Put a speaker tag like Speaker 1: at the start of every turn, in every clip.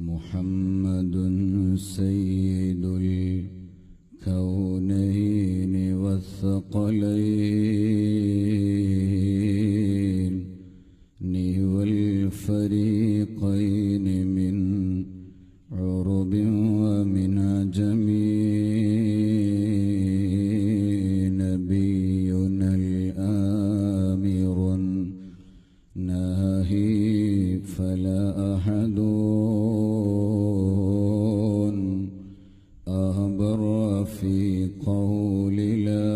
Speaker 1: محمد سيد الكونين والثقلين والفريقين من عرب ومن عجم نبينا الآمر الناهي فلا أحد أبر في قول لا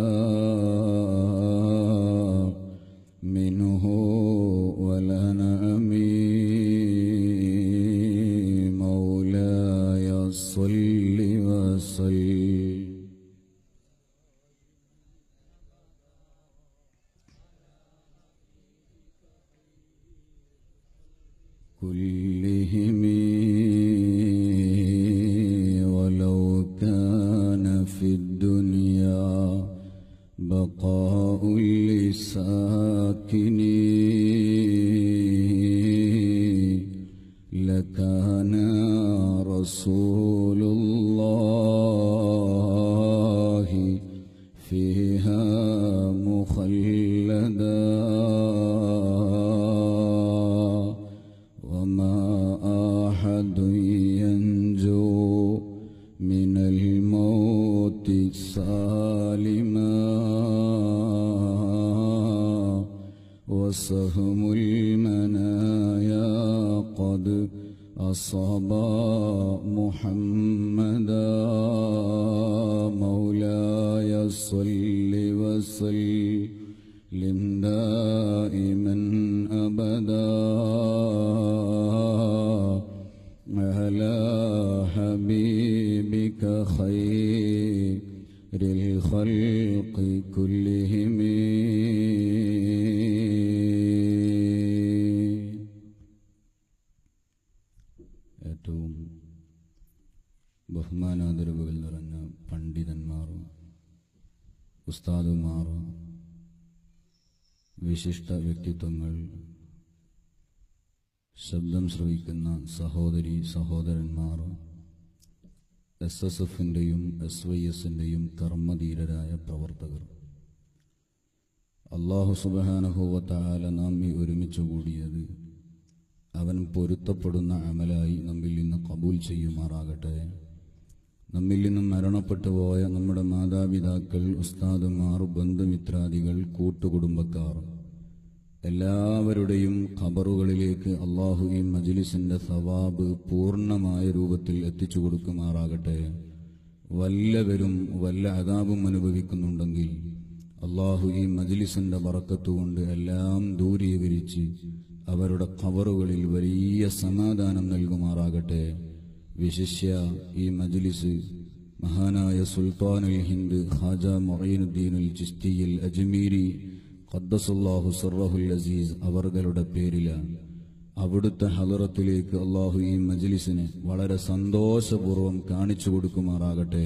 Speaker 1: منه ولا نأمي مولاي صل وسلم كلهم ولو كان في الدنيا بقاء لساكنين لكان رسول الله فيها مخلدا وما أحد ينجو من الموت سالما وسهم المنايا قد أصاب محمدا مولاي صل وسلم دائما أبدا على حبيبك خير الخلق كلهم ഏറ്റവും ബഹുമാനാദരവുകൾ നിറഞ്ഞ പണ്ഡിതന്മാർ, ഉസ്താദുമാർ, വിശിഷ്ട വ്യക്തിത്വങ്ങൾ, ശബ്ദം ശ്രവിക്കുന്ന സഹോദരി സഹോദരന്മാർ, SSFന്റെയും SYSന്റെയും കർമ്മധീരരായ പ്രവർത്തകർ, അല്ലാഹു സുബ്ഹാനഹു വ തആല നാം ഈ ഒരുമിച്ച് കൂടിയത് അവൻ പൊരുത്തപ്പെടുന്ന അമലായി നമ്മിൽ നിന്ന് കബൂൽ ചെയ്യുമാറാകട്ടെ. നമ്മിൽ നിന്നും മരണപ്പെട്ടു പോയ നമ്മുടെ മാതാപിതാക്കൾ, ഉസ്താദുമാർ, ബന്ധുമിത്രാദികൾ, കൂട്ടുകുടുംബക്കാർ എല്ലാവരുടെയും ഖബറുകളിലേക്ക് അല്ലാഹു ഈ മജ്ലിസിന്റെ സവാബ് പൂർണ്ണമായ രൂപത്തിൽ എത്തിച്ചു കൊടുക്കുമാറാകട്ടെ. വല്ലവരും വല്ല അദാബും അനുഭവിക്കുന്നുണ്ടെങ്കിൽ അല്ലാഹു ഈ മജ്ലിസിന്റെ ബറക്കത്തുകൊണ്ട് എല്ലാം ദൂരീകരിച്ച് അവരുടെ ഖബറുകളിൽ വലിയ സമാധാനം നൽകുമാറാകട്ടെ. വിശിഷ്യ ഈ മജ്ലിസ് മഹാനായ സുൽത്താനുൽ ഹിന്ദ് ഖാജ മുഈനുദ്ദീനുൽ ചിശ്തിയിൽ അജ്മീരി ഖദ്ദസല്ലാഹു സിർറഹുൽ അസീസ് അവരുടെ പേരിലാണ്. അവിടുത്തെ ഹളറത്തിലേക്ക് അല്ലാഹു ഈ മജ്ലിസിനെ വളരെ സന്തോഷപൂർവ്വം കാണിച്ചു കൊടുക്കുമാറാകട്ടെ.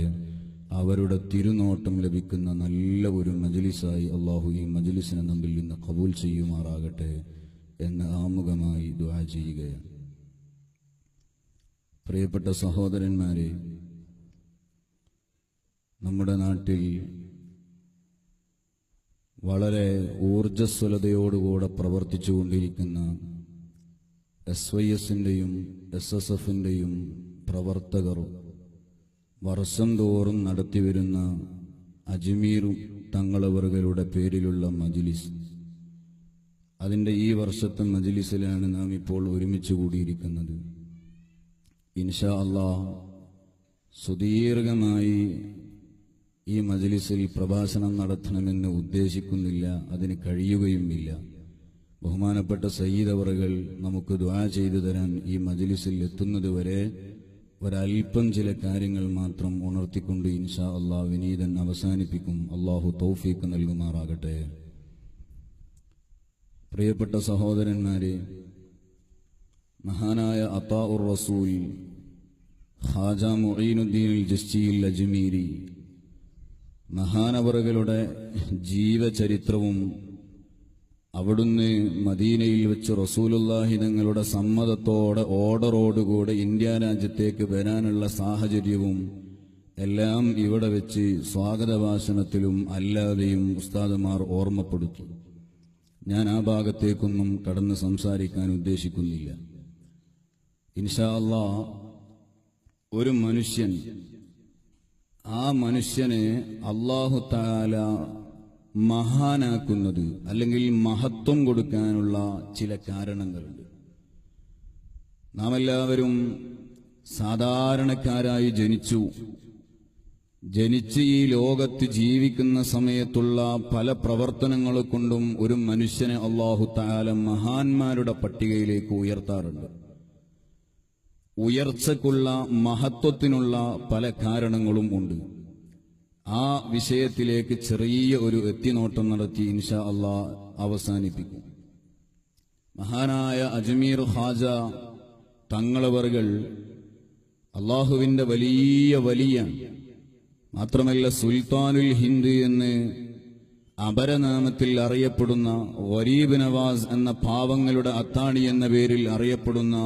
Speaker 1: അവരുടെ തിരുനോട്ടം ലഭിക്കുന്ന നല്ല ഒരു മജ്ലിസായി അല്ലാഹു ഈ മജ്ലിസിനെ നമ്മിൽ നിന്ന് ഖബൂൽ ചെയ്യുമാറാകട്ടെ എന്ന് ആമുഖമായി ദുആ ചെയ്യുകയാണ്. പ്രിയപ്പെട്ട സഹോദരന്മാരെ, നമ്മുടെ നാട്ടിൽ വളരെ ഊർജ്ജസ്വലതയോടുകൂടെ പ്രവർത്തിച്ചുകൊണ്ടിരിക്കുന്ന SYSന്റെയും SSFന്റെയും പ്രവർത്തകർ വർഷം തോറും നടത്തിവരുന്ന അജ്മീർ തങ്ങളവറുകളുടെ പേരിലുള്ള മജ്ലിസ്, അതിൻ്റെ ഈ വർഷത്തെ മജ്ലിസിലാണ് നാം ഇപ്പോൾ ഒരുമിച്ച് കൂടിയിരിക്കുന്നത്. ഇൻഷാ അല്ലാഹ് സുദീർഘമായി ഈ മജ്ലിസിൽ പ്രഭാഷണം നടത്തണമെന്ന് ഉദ്ദേശിക്കുന്നില്ല, അതിന് കഴിയുകയുമില്ല. ബഹുമാനപ്പെട്ട സയ്യിദ് അവറുകൾ നമുക്ക് ദുആ ചെയ്തു തരാൻ ഈ മജ്ലിസിൽ എത്തുന്നതുവരെ ഒരൽപ്പം ചില കാര്യങ്ങൾ മാത്രം ഉണർത്തിക്കൊണ്ട് ഇൻഷാ അല്ലാഹ് വിനീതൻ അവസാനിപ്പിക്കും. അല്ലാഹു തൗഫീഖ് നൽകുമാറാകട്ടെ. പ്രിയപ്പെട്ട സഹോദരന്മാരെ, മഹാനായ അതാഉർ റസൂൽ ഖാജ മുഈനുദ്ദീനുൽ ചിശ്തിയിൽ അജ്മീരി മഹാനവറുകളുടെ ജീവചരിത്രവും അവിടുന്ന് മദീനയിൽ വെച്ച് റസൂലുള്ളാഹി തങ്ങളുടെ സമ്മതത്തോടെ ഓർഡറോടുകൂടെ ഇന്ത്യ രാജ്യത്തേക്ക് വരാനുള്ള സാഹചര്യവും എല്ലാം ഇവിടെ വെച്ച് സ്വാഗത ഭാഷണത്തിലും അല്ലാതെയും ഉസ്താദുമാർ ഓർമ്മപ്പെടുത്തി. ഞാൻ ആ ഭാഗത്തേക്കൊന്നും കടന്ന് സംസാരിക്കാൻ ഉദ്ദേശിക്കുന്നില്ല. ഇൻഷാ അല്ലാഹ് ഒരു മനുഷ്യൻ, ആ മനുഷ്യനെ അല്ലാഹു തആല മഹാനാക്കുന്നത് അല്ലെങ്കിൽ മഹത്വം കൊടുക്കാനുള്ള ചില കാരണങ്ങളുണ്ട്. നാം എല്ലാവരും സാധാരണക്കാരായി ജനിച്ച് ഈ ലോകത്ത് ജീവിക്കുന്ന സമയത്തുള്ള പല പ്രവർത്തനങ്ങൾ കൊണ്ടും ഒരു മനുഷ്യനെ അല്ലാഹു തആല മഹാന്മാരുടെ പട്ടികയിലേക്ക് ഉയർത്താറുണ്ട്. ഉയർച്ചക്കുള്ള മഹത്വത്തിനുള്ള പല കാരണങ്ങളും ഉണ്ട്. ആ വിഷയത്തിലേക്ക് ചെറിയ ഒരു എത്തിനോട്ടം നടത്തി ഇൻഷാ അല്ലാഹ് അവസാനിപ്പിക്കും. മഹാനായ അജ്മീർ ഖാജ തങ്ങളവറുകൾ അല്ലാഹുവിന്റെ വലിയ മാത്രമല്ല സുൽത്താനുൽ ഹിന്ദ് എന്ന് അപരനാമത്തിൽ അറിയപ്പെടുന്ന ഗരീബ് നവാസ് എന്ന പാവങ്ങളുടെ അത്താണി എന്ന പേരിൽ അറിയപ്പെടുന്ന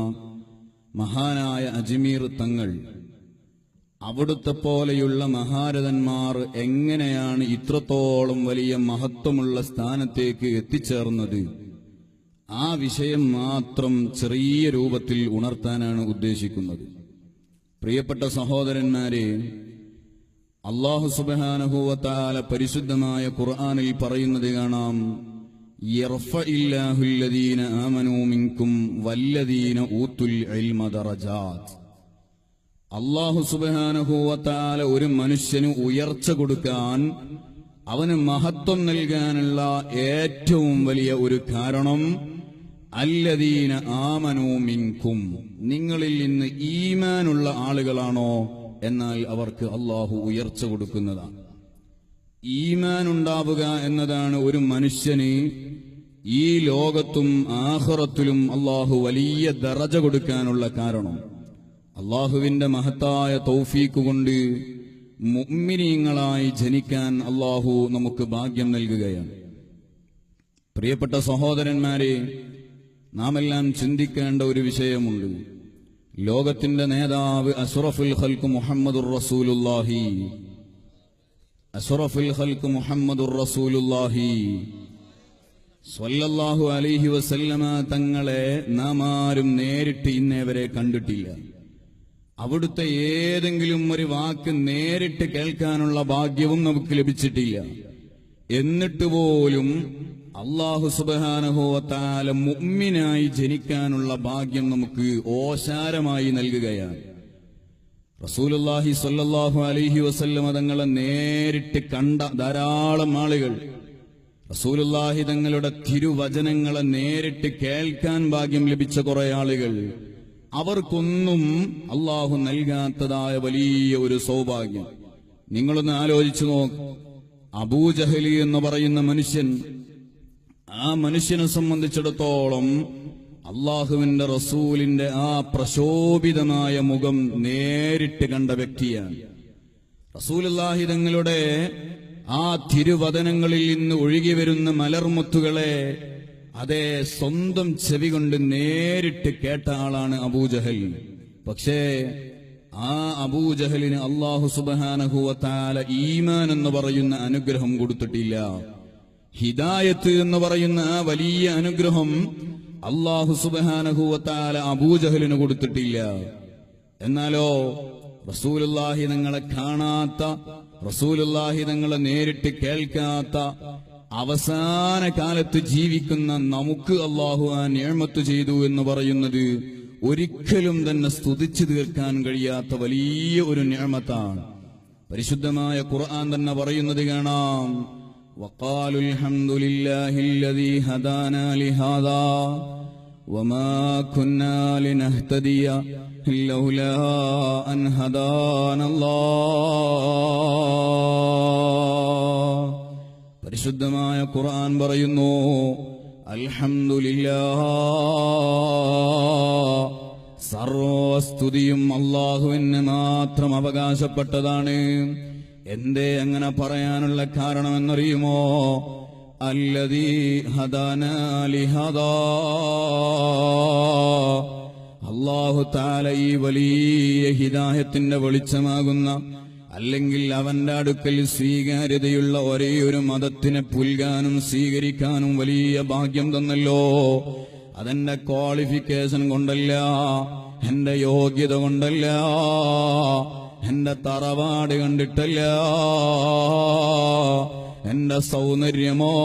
Speaker 1: മഹാനായ അജ്മീർ തങ്ങൾ, അവിടുത്തെ പോലെയുള്ള മഹാരഥന്മാർ എങ്ങനെയാണ് ഇത്രത്തോളം വലിയ മഹത്വമുള്ള സ്ഥാനത്തേക്ക് എത്തിച്ചേർന്നത്, ആ വിഷയം മാത്രം ചെറിയ രൂപത്തിൽ ഉണർത്താനാണ് ഉദ്ദേശിക്കുന്നത്. പ്രിയപ്പെട്ട സഹോദരന്മാരെ, അല്ലാഹു സുബ്ഹാനഹു വ തആല പരിശുദ്ധമായ ഖുർആനിൽ പറയുന്നത് കാണാം, യർഫഇല്ലാഹു അല്ലദീന ആമനൂ മിൻകും വല്ലദീന ഊതുൽ ഇൽമ ദറജാത്ത്. അല്ലാഹു സുബ്ഹാനഹു വ തആല ഒരു മനുഷ്യന് ഉയർച്ച കൊടുക്കാൻ, അവന് മഹത്വം നൽകാനുള്ള ഏറ്റവും വലിയ ഒരു കാരണം അല്ലദീന ആമനൂ മിൻകും, നിങ്ങളിൽ നിന്ന് ഈമാനുള്ള ആളുകളാണോ എന്നാൽ അവർക്ക് അല്ലാഹു ഉയർച്ച കൊടുക്കുന്നതാണ്. ഈമാൻ ഉണ്ടാവുക എന്നതാണ് ഒരു മനുഷ്യന് ഈ ലോകത്തും ആഖിറത്തിലും അല്ലാഹു വലിയ ദറജ കൊടുക്കാനുള്ള കാരണം. അല്ലാഹുവിന്റെ മഹത്തായ തൗഫീഖ് കൊണ്ട് മുഅ്മിനീങ്ങളായി ജനിക്കാൻ അല്ലാഹു നമുക്ക് ഭാഗ്യം നൽകുകയാണ്. പ്രിയപ്പെട്ട സഹോദരന്മാരെ, നാമെല്ലാം ചിന്തിക്കേണ്ട ഒരു വിഷയമുണ്ട്. ലോകത്തിന്റെ നേതാവ് അഷ്റഫുൽ ഖൽഖ് മുഹമ്മദുർ റസൂലുള്ളാഹി, അഷ്റഫുൽ ഖൽഖ് മുഹമ്മദുർ റസൂലുള്ളാഹി സ്വല്ലല്ലാഹു അലൈഹി വസല്ലമ തങ്ങളെ നാം ആരും നേരിട്ട് ഇന്നേവരെ കണ്ടിട്ടില്ല. അവിടുത്തെ ഏതെങ്കിലും ഒരു വാക്ക് നേരിട്ട് കേൾക്കാനുള്ള ഭാഗ്യവും നമുക്ക് ലഭിച്ചിട്ടില്ല. എന്നിട്ട് പോലും അല്ലാഹു സുബ്ഹാനഹു വ തആല മുഅ്മിനായി ജനിക്കാനുള്ള ഭാഗ്യം നമുക്ക് ഓശാരമായി നൽകുകയാണ്. റസൂലുള്ളാഹി സ്വല്ലല്ലാഹു അലൈഹി വസല്ലമ തങ്ങളെ നേരിട്ട് കണ്ട ധാരാളം ആളുകൾ, റസൂലുള്ളാഹി തങ്ങളുടെ തിരുവചനങ്ങളെ നേരിട്ട് കേൾക്കാൻ ഭാഗ്യം ലഭിച്ച കുറെ ആളുകൾ, അവർക്കൊന്നും അല്ലാഹു നൽകാത്തതായ വലിയ ഒരു സൗഭാഗ്യം. നിങ്ങളൊന്ന് ആലോചിച്ചു നോക്ക്. അബൂജഹലി എന്ന് പറയുന്ന മനുഷ്യൻ, ആ മനുഷ്യനെ സംബന്ധിച്ചിടത്തോളം അല്ലാഹുവിന്റെ റസൂലിന്റെ ആ പ്രശോഭിതമായ മുഖം നേരിട്ട് കണ്ട വ്യക്തിയാണ്. റസൂലുള്ളാഹി തങ്ങളുടെ ആ തിരുവചനങ്ങളിൽ നിന്ന് ഒഴുകി വരുന്ന മലർമുത്തുകളെ അതേ സ്വന്തം ചെവി കൊണ്ട് നേരിട്ട് കേട്ട ആളാണ് അബൂജഹൽ. പക്ഷേ ആ അബൂജഹലിന് അല്ലാഹു സുബ്ഹാനഹു വ തആല ഈമാൻ എന്ന് പറയുന്ന അനുഗ്രഹം കൊടുത്തിട്ടില്ല. ഹിദായത്ത് എന്ന് പറയുന്ന ആ വലിയ അനുഗ്രഹം അല്ലാഹു സുബ്ഹാനഹു വ തആല അബൂജഹലിന് കൊടുത്തിട്ടില്ല. എന്നാലോ റസൂലുള്ളാഹി തങ്ങളെ കാണാത്ത, റസൂലുള്ളാഹി തങ്ങളെ നേരിട്ട് കേൾക്കാത്ത, അവസാന കാലത്ത് ജീവിക്കുന്ന നമുക്ക് അല്ലാഹു ആ നിഅമത്ത് ചെയ്തു എന്ന് പറയുന്നത് ഒരിക്കലും തന്നെ സ്തുതിച്ചു തീർക്കാൻ കഴിയാത്ത വലിയ ഒരു നിഅമത്താണ്. പരിശുദ്ധമായ ഖുർആൻ തന്നെ പറയുന്നത് കാണാം, وقالوا الحمد لله الذي هدانا لهذا وما كنا لنهتدي لولا أن هدانا الله. പരിശുദ്ധമായ ഖുർആൻ പറയുന്നു, അൽഹംദുലില്ലാഹ്, സർവസ്തുതിയും അല്ലാഹുവിന് മാത്രം അവകാശപ്പെട്ടതാണ്. എന്തേ അങ്ങനെ പറയാനുള്ള കാരണമെന്നറിയുമോ? الذي هدانا لهذا. അല്ലാഹു തആല ഈ വലിയ ഹിദായത്തിന്റെ വെളിച്ചമാകുന്ന, അല്ലെങ്കിൽ അവന്റെ അടുക്കൽ സ്വീകാര്യതയുള്ള ഒരേ ഒരു മതത്തിനെ പുൽകാനും സ്വീകരിക്കാനും വലിയ ഭാഗ്യം തന്നല്ലോ. അതെന്റെ ക്വാളിഫിക്കേഷൻ കൊണ്ടല്ല, എന്റെ യോഗ്യത കൊണ്ടല്ല, എന്റെ തറവാട് കണ്ടിട്ടല്ല, എന്റെ സൗന്ദര്യമോ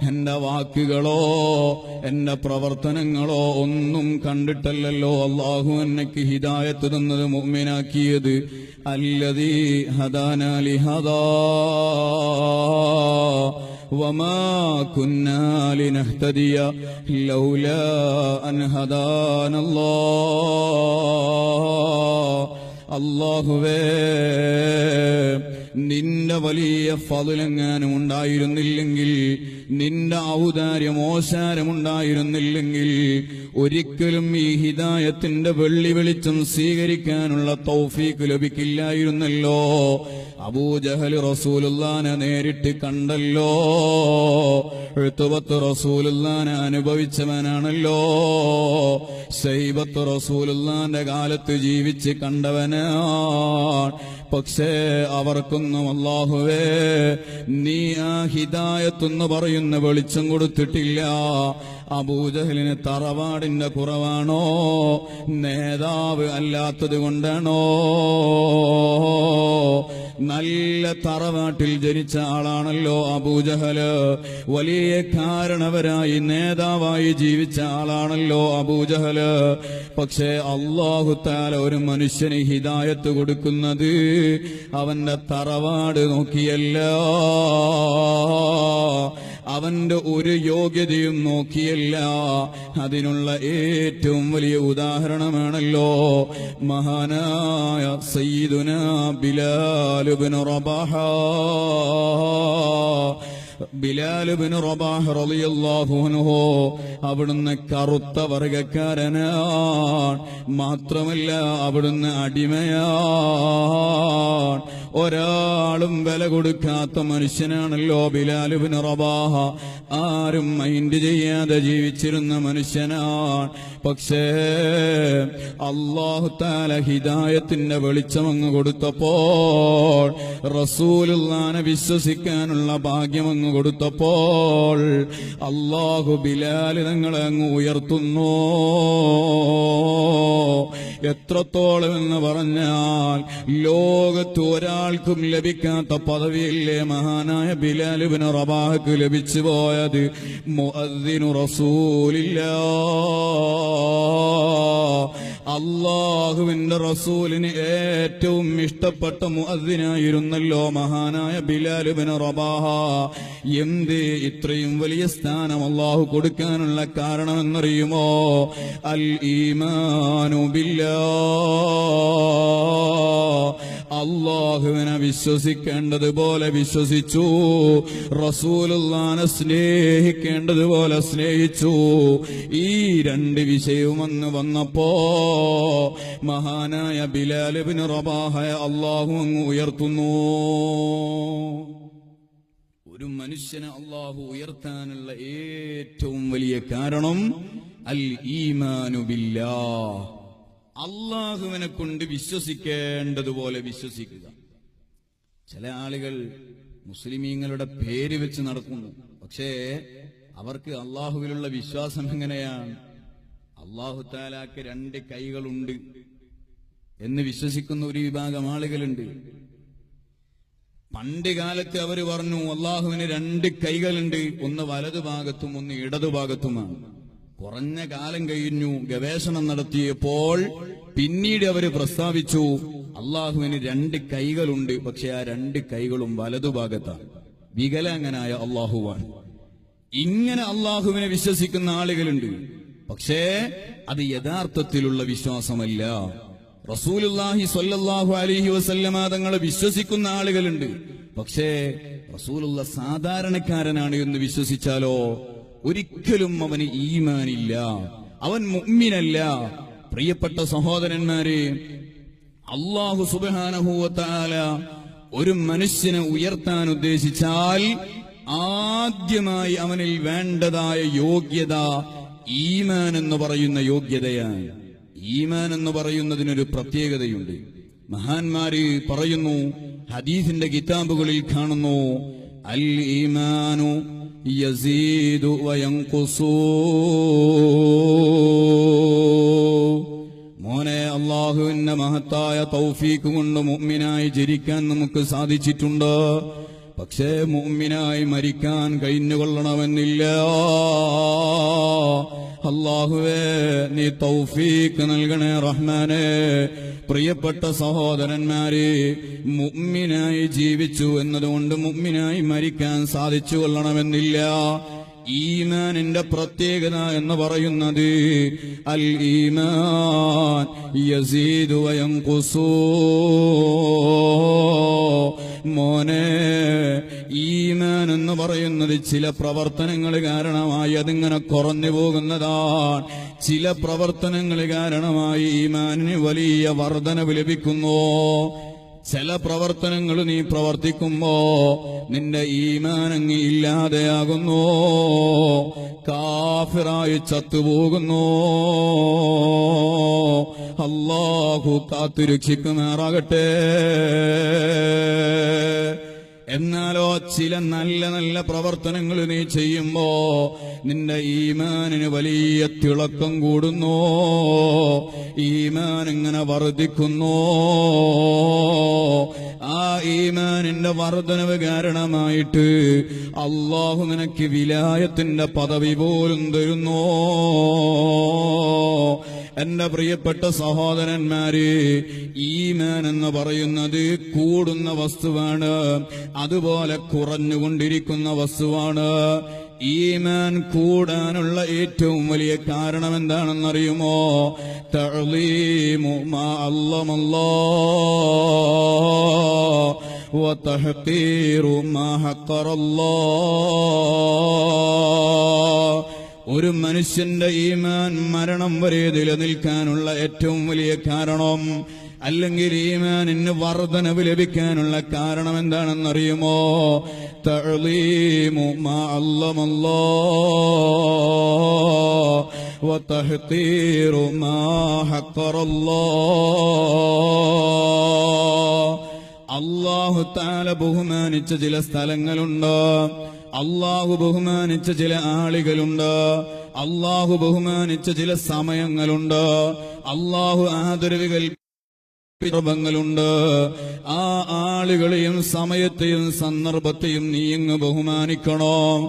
Speaker 1: എന്റെ വാക്കുകളോ എന്റെ പ്രവർത്തനങ്ങളോ ഒന്നും കണ്ടിട്ടല്ലല്ലോ അല്ലാഹു എനിക്ക് ഹിദായത്ത് തന്നത്, മുഅ്മിനാക്കിയത്. അല്ലദീ ഹദാനാ ലിഹദാ വമാ കുന്നാ ലിനഹ്തദിയ ലൗലാ അൻ ഹദാനല്ലാഹ്. അല്ലാഹുവേ, നിന്റെ വലിയ ഫളലെങ്ങാനും ഉണ്ടായിരുന്നില്ലെങ്കിൽ, നിന്റെ ഔദാര്യമോശാരമുണ്ടായിരുന്നില്ലെങ്കിൽ ഒരിക്കലും ഈ ഹിദായത്തിന്റെ വെള്ളി വെളിച്ചം സ്വീകരിക്കാനുള്ള തൗഫീഖ് ലഭിക്കില്ലായിരുന്നല്ലോ. അബൂജഹൽ റസൂലുള്ളാനെ നേരിട്ട് കണ്ടല്ലോ, ഉത്ബത്ത് റസൂലുള്ളാനെ അനുഭവിച്ചവനാണല്ലോ, ശൈബത്ത് റസൂലുള്ളാന്റെ കാലത്ത് ജീവിച്ച് കണ്ടവനാണ്. പക്ഷേ അവർക്കൊന്നും അല്ലാഹുവേ നീ ആ ഹിദായത്തെന്ന് പറയുന്ന വെളിച്ചം കൊടുത്തിട്ടില്ല. അബൂജഹലിന് തറവാടിന്റെ കുറവാണോ, നേതാവ് അല്ലാത്തത് കൊണ്ടാണോ? നല്ല തറവാട്ടിൽ ജനിച്ച ആളാണല്ലോ അബൂജഹല്, വലിയ കാരണവരായി നേതാവായി ജീവിച്ച ആളാണല്ലോ അബൂജഹല്. പക്ഷേ അല്ലാഹു തആല ഒരു മനുഷ്യന് ഹിദായത്ത് കൊടുക്കുന്നത് അവന്റെ തറവാട് നോക്കിയല്ല, അവന്റെ ഒരു യോഗ്യതയും നോക്കിയല്ല. അതിനുള്ള ഏറ്റവും വലിയ ഉദാഹരണമാണല്ലോ മഹാനായ സയ്യിദുനാ ബിലാൽ ഇബ്നു റബാഹ. ബിലാൽ ഇബ്നു റബാഹ റളിയല്ലാഹു അൻഹു അവിടുന്ന് കറുത്ത വർഗക്കാരനാണ്, മാത്രമല്ല അവിടുന്ന് അടിമയാണ്. ഒരാളും വില കൊടുക്കാത്ത മനുഷ്യനാണല്ലോ ബിലാൽ ഇബ്നു റബാഹ. ആരും മൈൻഡ് ചെയ്യാതെ ജീവിച്ചിരുന്ന മനുഷ്യനാണ്. പക്ഷേ അല്ലാഹു തആല ഹിദായത്തിന്റെ വെളിച്ചമങ്ങ് കൊടുത്തപ്പോൾ, റസൂലുള്ളാനെ വിശ്വസിക്കാനുള്ള ഭാഗ്യമങ്ങ് കൊടുത്തപ്പോൾ അല്ലാഹു ബിലാൽ തങ്ങളെ അങ്ങ് ഉയർത്തുന്നു. എത്രത്തോളം എന്ന് പറഞ്ഞാൽ ലോകത്ത് ഒരാൾക്കും ലഭിക്കാത്ത പദവിയില്ലേ മഹാനായ ബിലാൽ ഇബ്നു റബാഹക്ക് ലഭിച്ചു പോയത്. മുഅദ്ദിനു റസൂലില്ലാഹ്, അല്ലാഹുവിന്റെ റസൂലിന് ഏറ്റവും ഇഷ്ടപ്പെട്ട മുഅദ്ദിനായിരുന്നല്ലോ മഹാനായ ബിലാൽ ഇബ്നു റബാഹ. എന്ത് ഇത്രയും വലിയ സ്ഥാനം അല്ലാഹു കൊടുക്കാനുള്ള കാരണമെന്നറിയുമോ? അൽ ഈമാനു ബില്ലാഹ്, അല്ലാഹുവിനെ വിശ്വസിക്കേണ്ടതുപോലെ വിശ്വസിച്ചു, റസൂലുള്ളാഹിനെ സ്നേഹിക്കേണ്ടതുപോലെ സ്നേഹിച്ചു. ഈ രണ്ട് വിഷയവും അന്ന് വന്നപ്പോ മഹാനായ ബിലാൽ ഇബ്നു റബാഹയെ അല്ലാഹു അങ്ങ് ഉയർത്തുന്നു. ഒരു മനുഷ്യനെ അല്ലാഹു ഉയർത്താനുള്ള ഏറ്റവും വലിയ കാരണം അൽ ഈമാനു ബില്ലാഹ്, അല്ലാഹുവിനെ കൊണ്ട് വിശ്വസിക്കേണ്ടതുപോലെ വിശ്വസിക്കുക. ചില ആളുകൾ മുസ്ലിമീങ്ങളുടെ പേര് വെച്ച് നടക്കുന്നു, പക്ഷേ അവർക്ക് അല്ലാഹുവിലുള്ള വിശ്വാസം എങ്ങനെയാണ്? അല്ലാഹു തആലാക്ക് രണ്ട് കൈകളുണ്ട് എന്ന് വിശ്വസിക്കുന്ന ഒരു വിഭാഗം ആളുകളുണ്ട്. പണ്ട് കാലത്ത് അവർ പറഞ്ഞു അല്ലാഹുവിന് രണ്ട് കൈകളുണ്ട്, ഒന്ന് വലതുഭാഗത്തും ഒന്ന് ഇടതുഭാഗത്തുമാണ്. കുറഞ്ഞ കാലം കഴിഞ്ഞു, ഗവേഷണം നടത്തിയപ്പോൾ പിന്നീട് അവർ പ്രസ്താവിച്ചു അല്ലാഹുവിന് രണ്ട് കൈകളുണ്ട്, പക്ഷെ ആ രണ്ട് കൈകളും വലതുഭാഗത്താണ്. വികലാംഗനായ അല്ലാഹുവാണ്. ഇങ്ങനെ അല്ലാഹുവിനെ വിശ്വസിക്കുന്ന ആളുകളുണ്ട്. പക്ഷേ അത് യഥാർത്ഥത്തിലുള്ള വിശ്വാസമല്ല. റസൂലുള്ളാഹി സ്വല്ലല്ലാഹു അലൈഹി വസല്ലമ തങ്ങളെ വിശ്വസിക്കുന്ന ആളുകളുണ്ട്. പക്ഷേ റസൂലുള്ള സാധാരണക്കാരനാണ് എന്ന് വിശ്വസിച്ചാലോ ഒരിക്കലും അവന് ഈമാനില്ല, അവൻ മുഅ്മിനല്ല. പ്രിയപ്പെട്ട സഹോദരന്മാരെ, അല്ലാഹു സുബ്ഹാനഹു വ തആല ഒരു മനുഷ്യനെ ഉയർത്താൻ ഉദ്ദേശിച്ചാൽ ആദ്യമായി അവനിൽ വേണ്ടതായ യോഗ്യത ഈമാൻ എന്ന് പറയുന്ന യോഗ്യതയാണ്. ഈമാൻ എന്ന് പറയുന്നതിനൊരു പ്രത്യേകതയുണ്ട്. മഹാന്മാര് പറയുന്നു, ഹദീസിന്റെ കിതാബുകളിൽ കാണുന്നു, അൽ ഈമാനു യസീദു വയൻഖുസു. മോനെ, അള്ളാഹുവിന്റെ മഹത്തായ തൗഫീഖ് കൊണ്ട് മുഅ്മിനായി ജനിക്കാൻ നമുക്ക് സാധിച്ചിട്ടുണ്ട്. പക്ഷേ മുഅ്മിനായി മരിക്കാൻ കഴിഞ്ഞുകൊള്ളണമെന്നില്ല. അല്ലാഹുവേ, നീ തൗഫീഖ് നൽകണേ റഹ്മാനേ. പ്രിയപ്പെട്ട സഹോദരന്മാരെ, മുഅ്മിനായി ജീവിച്ചു എന്നതുകൊണ്ട് മുഅ്മിനായി മരിക്കാൻ സാധിച്ചു കൊള്ളണമെന്നില്ല. ഈമാനിന്റെ പ്രത്യേകത എന്ന് പറയുന്നത് അൽ ഈമാൻ യസീദു വയൻഖുസു. മോനെ, ഈമാൻ എന്ന് പറയുന്നത് ചില പ്രവർത്തനങ്ങൾ കാരണമായി അതിങ്ങനെ കുറഞ്ഞു പോകുന്നതാണ്. ചില പ്രവർത്തനങ്ങൾ കാരണമായി ഈമാനിന് വലിയ വർധനവ് ലഭിക്കുന്നു. ചില പ്രവർത്തനങ്ങൾ നീ പ്രവർത്തിക്കുമ്പോ നിന്റെ ഈമാൻ അങ്ങ് ഇല്ലാതെയാകുന്നു, കാഫിറായി ചത്തുപോകുന്നു. അല്ലാഹു കാത്തുരക്ഷിക്കുമാറാകട്ടെ. എന്നാലോ ചില നല്ല നല്ല പ്രവർത്തനങ്ങൾ നീ ചെയ്യുമ്പോ നിന്റെ ഈമാനിന് വലിയ തിളക്കം കൂടുന്നു, ഈമാൻ ഇങ്ങനെ വർദ്ധിക്കുന്നു. ആ ഈമാനിന്റെ വർധനവ് കാരണമായിട്ട് അല്ലാഹു നിനക്ക് വിലായത്തിന്റെ പദവി പോലും തരുന്നു. എന്റെ പ്രിയപ്പെട്ട സഹോദരന്മാരെ, ഈമാൻ എന്ന് പറയുന്നത് കൂടുന്ന വസ്തുവാണ്, അതുപോലെ കുറഞ്ഞുകൊണ്ടിരിക്കുന്ന വസ്തുവാണ്. ഈമാൻ കൂടാനുള്ള ഏറ്റവും വലിയ കാരണം എന്താണെന്നറിയുമോ? തഅ്ലീമു മാ അല്ലമല്ലാഹ് വതഹ്ഖീറു മാ ഹഖറല്ലാഹ്. ഒരു മനുഷ്യന്റെ ഈമാൻ മരണം വരെ നിലനിൽക്കാനുള്ള ഏറ്റവും വലിയ കാരണം, അല്ലെങ്കിൽ ഈമാനിന് വർധനവ് ലഭിക്കാനുള്ള കാരണം എന്താണെന്നറിയുമോ? തഅ്ലീമു മാ അല്ലമല്ലാഹ് വതഹ്ഖീറു മാ ഹഖറല്ലാഹ്. അല്ലാഹു തആല ബഹുമാനിച്ച ചില സ്ഥലങ്ങളുണ്ട്, അല്ലാഹു ബഹുമാനിച്ച ചില ആളുകളുണ്ട്, അല്ലാഹു ബഹുമാനിച്ച ചില സമയങ്ങളുണ്ട്, അല്ലാഹു ആദരവുകൾ ങ്ങളുണ്ട്. ആ ആളുകളെയും സമയത്തെയും സന്ദർഭത്തെയും നീ ഇങ്ങ് ബഹുമാനിക്കണം.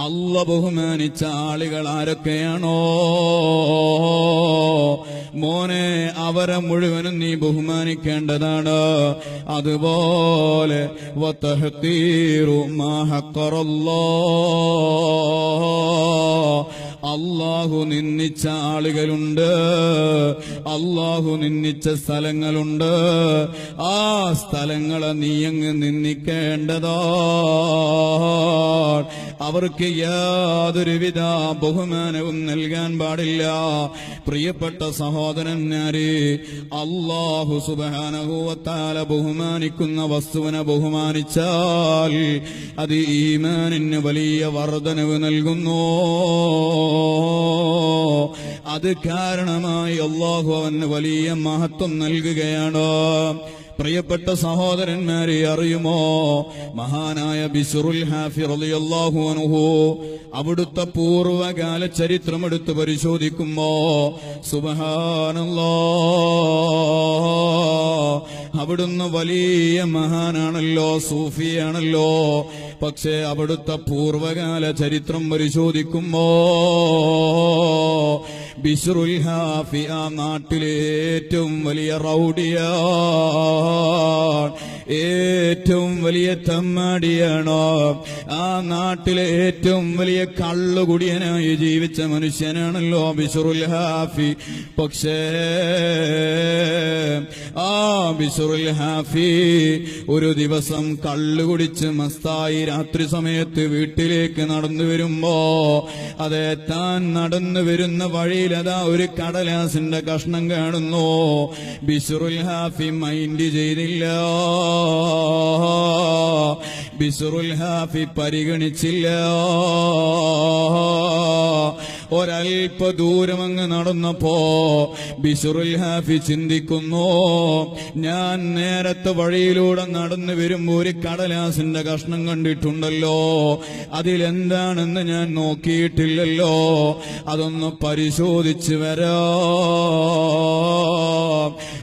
Speaker 1: അല്ല ബഹുമാനിച്ച ആളുകൾ ആരൊക്കെയാണോ മോനെ, അവരെ മുഴുവനും നീ ബഹുമാനിക്കേണ്ടതാണ്. അതുപോലെ വതഹ്ഖീറു മാ ഹഖറല്ലാഹ്. അല്ലാഹു നിന്ദിച്ച ആളുകളുണ്ട്, അല്ലാഹു നിന്ദിച്ച സ്ഥലങ്ങളുണ്ട്. ആ സ്ഥലങ്ങളെ നീയങ്ങ് നിന്ദിക്കേണ്ടതാണ്. അവർക്ക് യാതൊരുവിധ ബഹുമാനവും നൽകാൻ പാടില്ല. പ്രിയപ്പെട്ട സഹോദരന്മാരെ, അല്ലാഹു സുബ്ഹാനഹു വ തആല ബഹുമാനിക്കുന്ന വസ്തുവിനെ ബഹുമാനിച്ചാൽ അത് ഈമാനിന് വലിയ വർധനവ് നൽകുന്നു. അത് കാരണമായി അല്ലാഹു അവന് വലിയ മഹത്വം നൽകുകയാണ്. പ്രിയപ്പെട്ട സഹോദരന്മാരെ, അറിയുമോ, മഹാനായ ബിശ്റുൽ ഹാഫി റളിയല്ലാഹു അൻഹു അവിടുത്തെ പൂർവ്വകാല ചരിത്രമെടുത്ത് പരിശോധിക്കുമ്പോ സുബ്ഹാനല്ലാഹ്, അവിടുന്ന് വലിയ മഹാനാണല്ലോ, സൂഫിയാണല്ലോ. പക്ഷേ അവിടുത്തെ പൂർവ്വകാല ചരിത്രം പരിശോധിക്കുമ്പോ ബിശ്റുൽ ഹാഫി ആ നാട്ടിലെ ഏറ്റവും വലിയ റൗഡിയാണ്, ഏറ്റവും വലിയ തമ്മാടിയാണ്. ആ നാട്ടിലെ ഏറ്റവും വലിയ കള്ളുകുടിയനായി ജീവിച്ച മനുഷ്യനാണല്ലോ ബിശ്റുൽ ഹാഫി. പക്ഷേ ആ ബിശ്റുൽ ഹാഫി ഒരു ദിവസം കള്ളുകുടിച്ച് മസ്തായി രാത്രി സമയത്ത് വീട്ടിലേക്ക് നടന്നു വരുമ്പോ അതെ, താൻ നടന്നു വരുന്ന വഴിയിലതാ ഒരു കടലാസിന്റെ കഷ്ണം കാണുന്നു. ബിശ്റുൽ ഹാഫി മൈൻഡ് ചെയ്തില്ല. ബിസ്റുൽ ഹാഫി പരിഗണിച്ചില്ല. ഒരൽപ്പ ദൂരം അങ്ങ് നടന്നപ്പോ ബിസ്റുൽ ഹാഫി ചിന്തിക്കുന്നു, ഞാൻ നേരത്തെ വഴിയിലൂടെ നടന്നു വരുമ്പോ ഒരു കടലാസിന്റെ കഷ്ണം കണ്ടിട്ടുണ്ടല്ലോ, അതിലെന്താണെന്ന് ഞാൻ നോക്കിയിട്ടില്ലല്ലോ, അതൊന്ന് പരിശോധിച്ച് വരാം.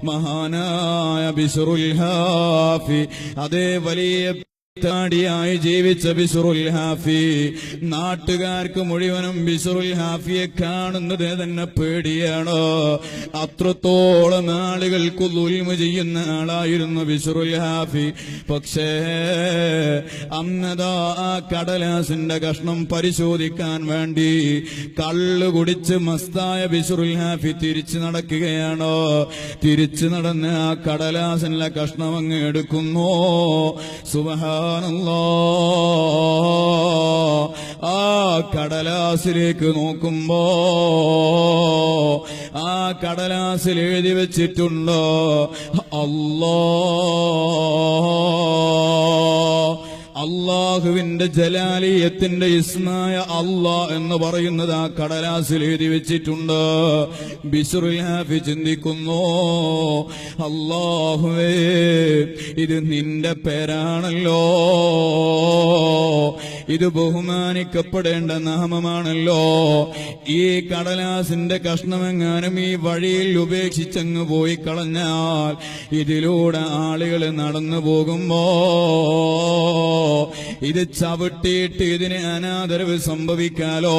Speaker 1: മഹാനായ ബിസ്റുൽ ഹാഫി, അതേ വലിയ ായി ജീവിച്ച ബിസ്റുൽ ഹാഫി, നാട്ടുകാർക്ക് മുഴുവനും ബിസ്റുൽ ഹാഫിയെ കാണുന്നത് തന്നെ പേടിയാണ്. അത്രത്തോളം ആളുകൾക്ക് ദുൽമ ചെയ്യുന്ന ആളായിരുന്നു ബിസ്റുൽ ഹാഫി. പക്ഷേ അന്നതാ ആ കടലാസിന്റെ കഷ്ണം പരിശോധിക്കാൻ വേണ്ടി കള്ളു കുടിച്ച് മസ്തായ ബിസ്റുൽ ഹാഫി തിരിച്ചു നടക്കുകയാണ്. തിരിച്ചു നടന്ന് ആ കടലാസിന്റെ കഷ്ണം അങ്ങ് എടുക്കുന്നു. സുബ്ഹാനല്ലാഹ്, ആ കടലാസിലേക്ക് നോക്കുമ്പോ ആ കടലാസിൽ എഴുതി വെച്ചിട്ടുണ്ട് അള്ളാഹുവിന്റെ ജലാലിയത്തിന്റെ ഇസ്മായ അള്ളാഹ് എന്ന് പറയുന്നത് ആ കടലാസിൽ എഴുതി വെച്ചിട്ടുണ്ട്. ബിസ്റുൽ ഹാഫി ചിന്തിക്കുന്നു, അള്ളാഹുവേ, ഇത് നിന്റെ പേരാണല്ലോ, ഇത് ബഹുമാനിക്കപ്പെടേണ്ട നാമമാണല്ലോ. ഈ കടലാസിന്റെ കഷ്ണമെങ്ങാനും ഈ വഴിയിൽ ഉപേക്ഷിച്ചങ്ങ് പോയി കളഞ്ഞാൽ ഇതിലൂടെ ആളുകൾ നടന്നു പോകുമ്പോ ഇത് ചവിട്ടിയിട്ട് ഇതിന് അനാദരവ് സംഭവിക്കാലോ.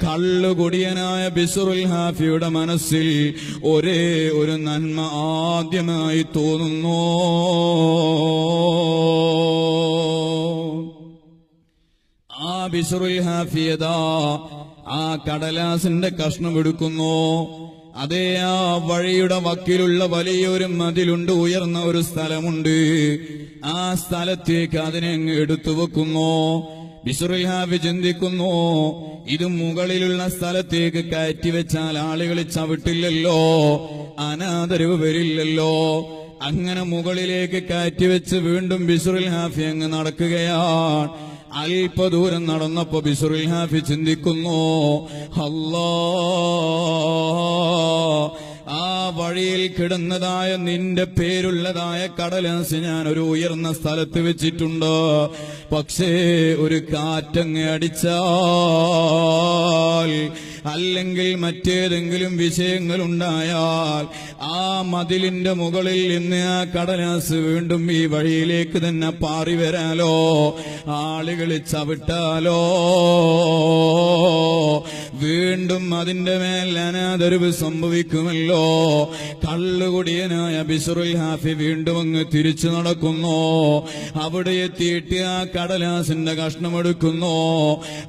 Speaker 1: കള്ളുകുടിയനായ ബിസ്റുൽ ഹാഫിയുടെ മനസ്സിൽ ഒരേ ഒരു നന്മ ആദ്യമായി തോന്നുന്നു. ആ ബിസ്റുൽ ഹാഫിയതാ ആ കടലാസിന്റെ കഷ്ണം എടുക്കുന്നു. അതേ ആ വഴിയുടെ വക്കിലുള്ള വലിയൊരു മതിലുണ്ട്, ഉയർന്ന ഒരു സ്ഥലമുണ്ട്. ആ സ്ഥലത്തേക്ക് അതിനെ അങ്ങ് എടുത്തു വെക്കുന്നു. ബിസ്റുൽ ഹാഫി ചിന്തിക്കുന്നു, ഇത് മുകളിലുള്ള സ്ഥലത്തേക്ക് കയറ്റി വെച്ചാൽ ആളുകൾ ചവിട്ടില്ലല്ലോ, അനാദരവ് വരില്ലല്ലോ. അങ്ങനെ മുകളിലേക്ക് കയറ്റിവെച്ച് വീണ്ടും ബിസ്റുൽ ഹാഫി അങ്ങ് നടക്കുകയാണ്. അല്പദൂരം നടന്നപ്പോ ബിസ്റുൽ ഹാഫി ചിന്തിക്കുന്നു, അല്ലാ, ആ വഴിയിൽ കിടന്നതായ നിന്റെ പേരുള്ളതായ കടലാസ് ഞാൻ ഒരു ഉയർന്ന സ്ഥലത്ത് വെച്ചിട്ടുണ്ട്. പക്ഷേ ഒരു കാറ്റങ്ങ് അടിച്ചാൽ അല്ലെങ്കിൽ മറ്റേതെങ്കിലും വിഷയങ്ങളുണ്ടായാൽ ആ മതിലിന്റെ മുകളിൽ നിന്ന് ആ കടലാസ് വീണ്ടും ഈ വഴിയിലേക്ക് തന്നെ പാറി വരാലോ, ആളുകൾ ചവിട്ടാലോ, വീണ്ടും അതിന്റെ മേൽ അനാദരവ് സംഭവിക്കുമല്ലോ. കള്ളുകുടിയനായ ബിസ്റുൽ ഹാഫി വീണ്ടും അങ്ങ് തിരിച്ചു നടക്കുന്നു. അവിടെ എത്തിയിട്ട് ആ കടലാസിന്റെ കഷ്ണമെടുക്കുന്നു.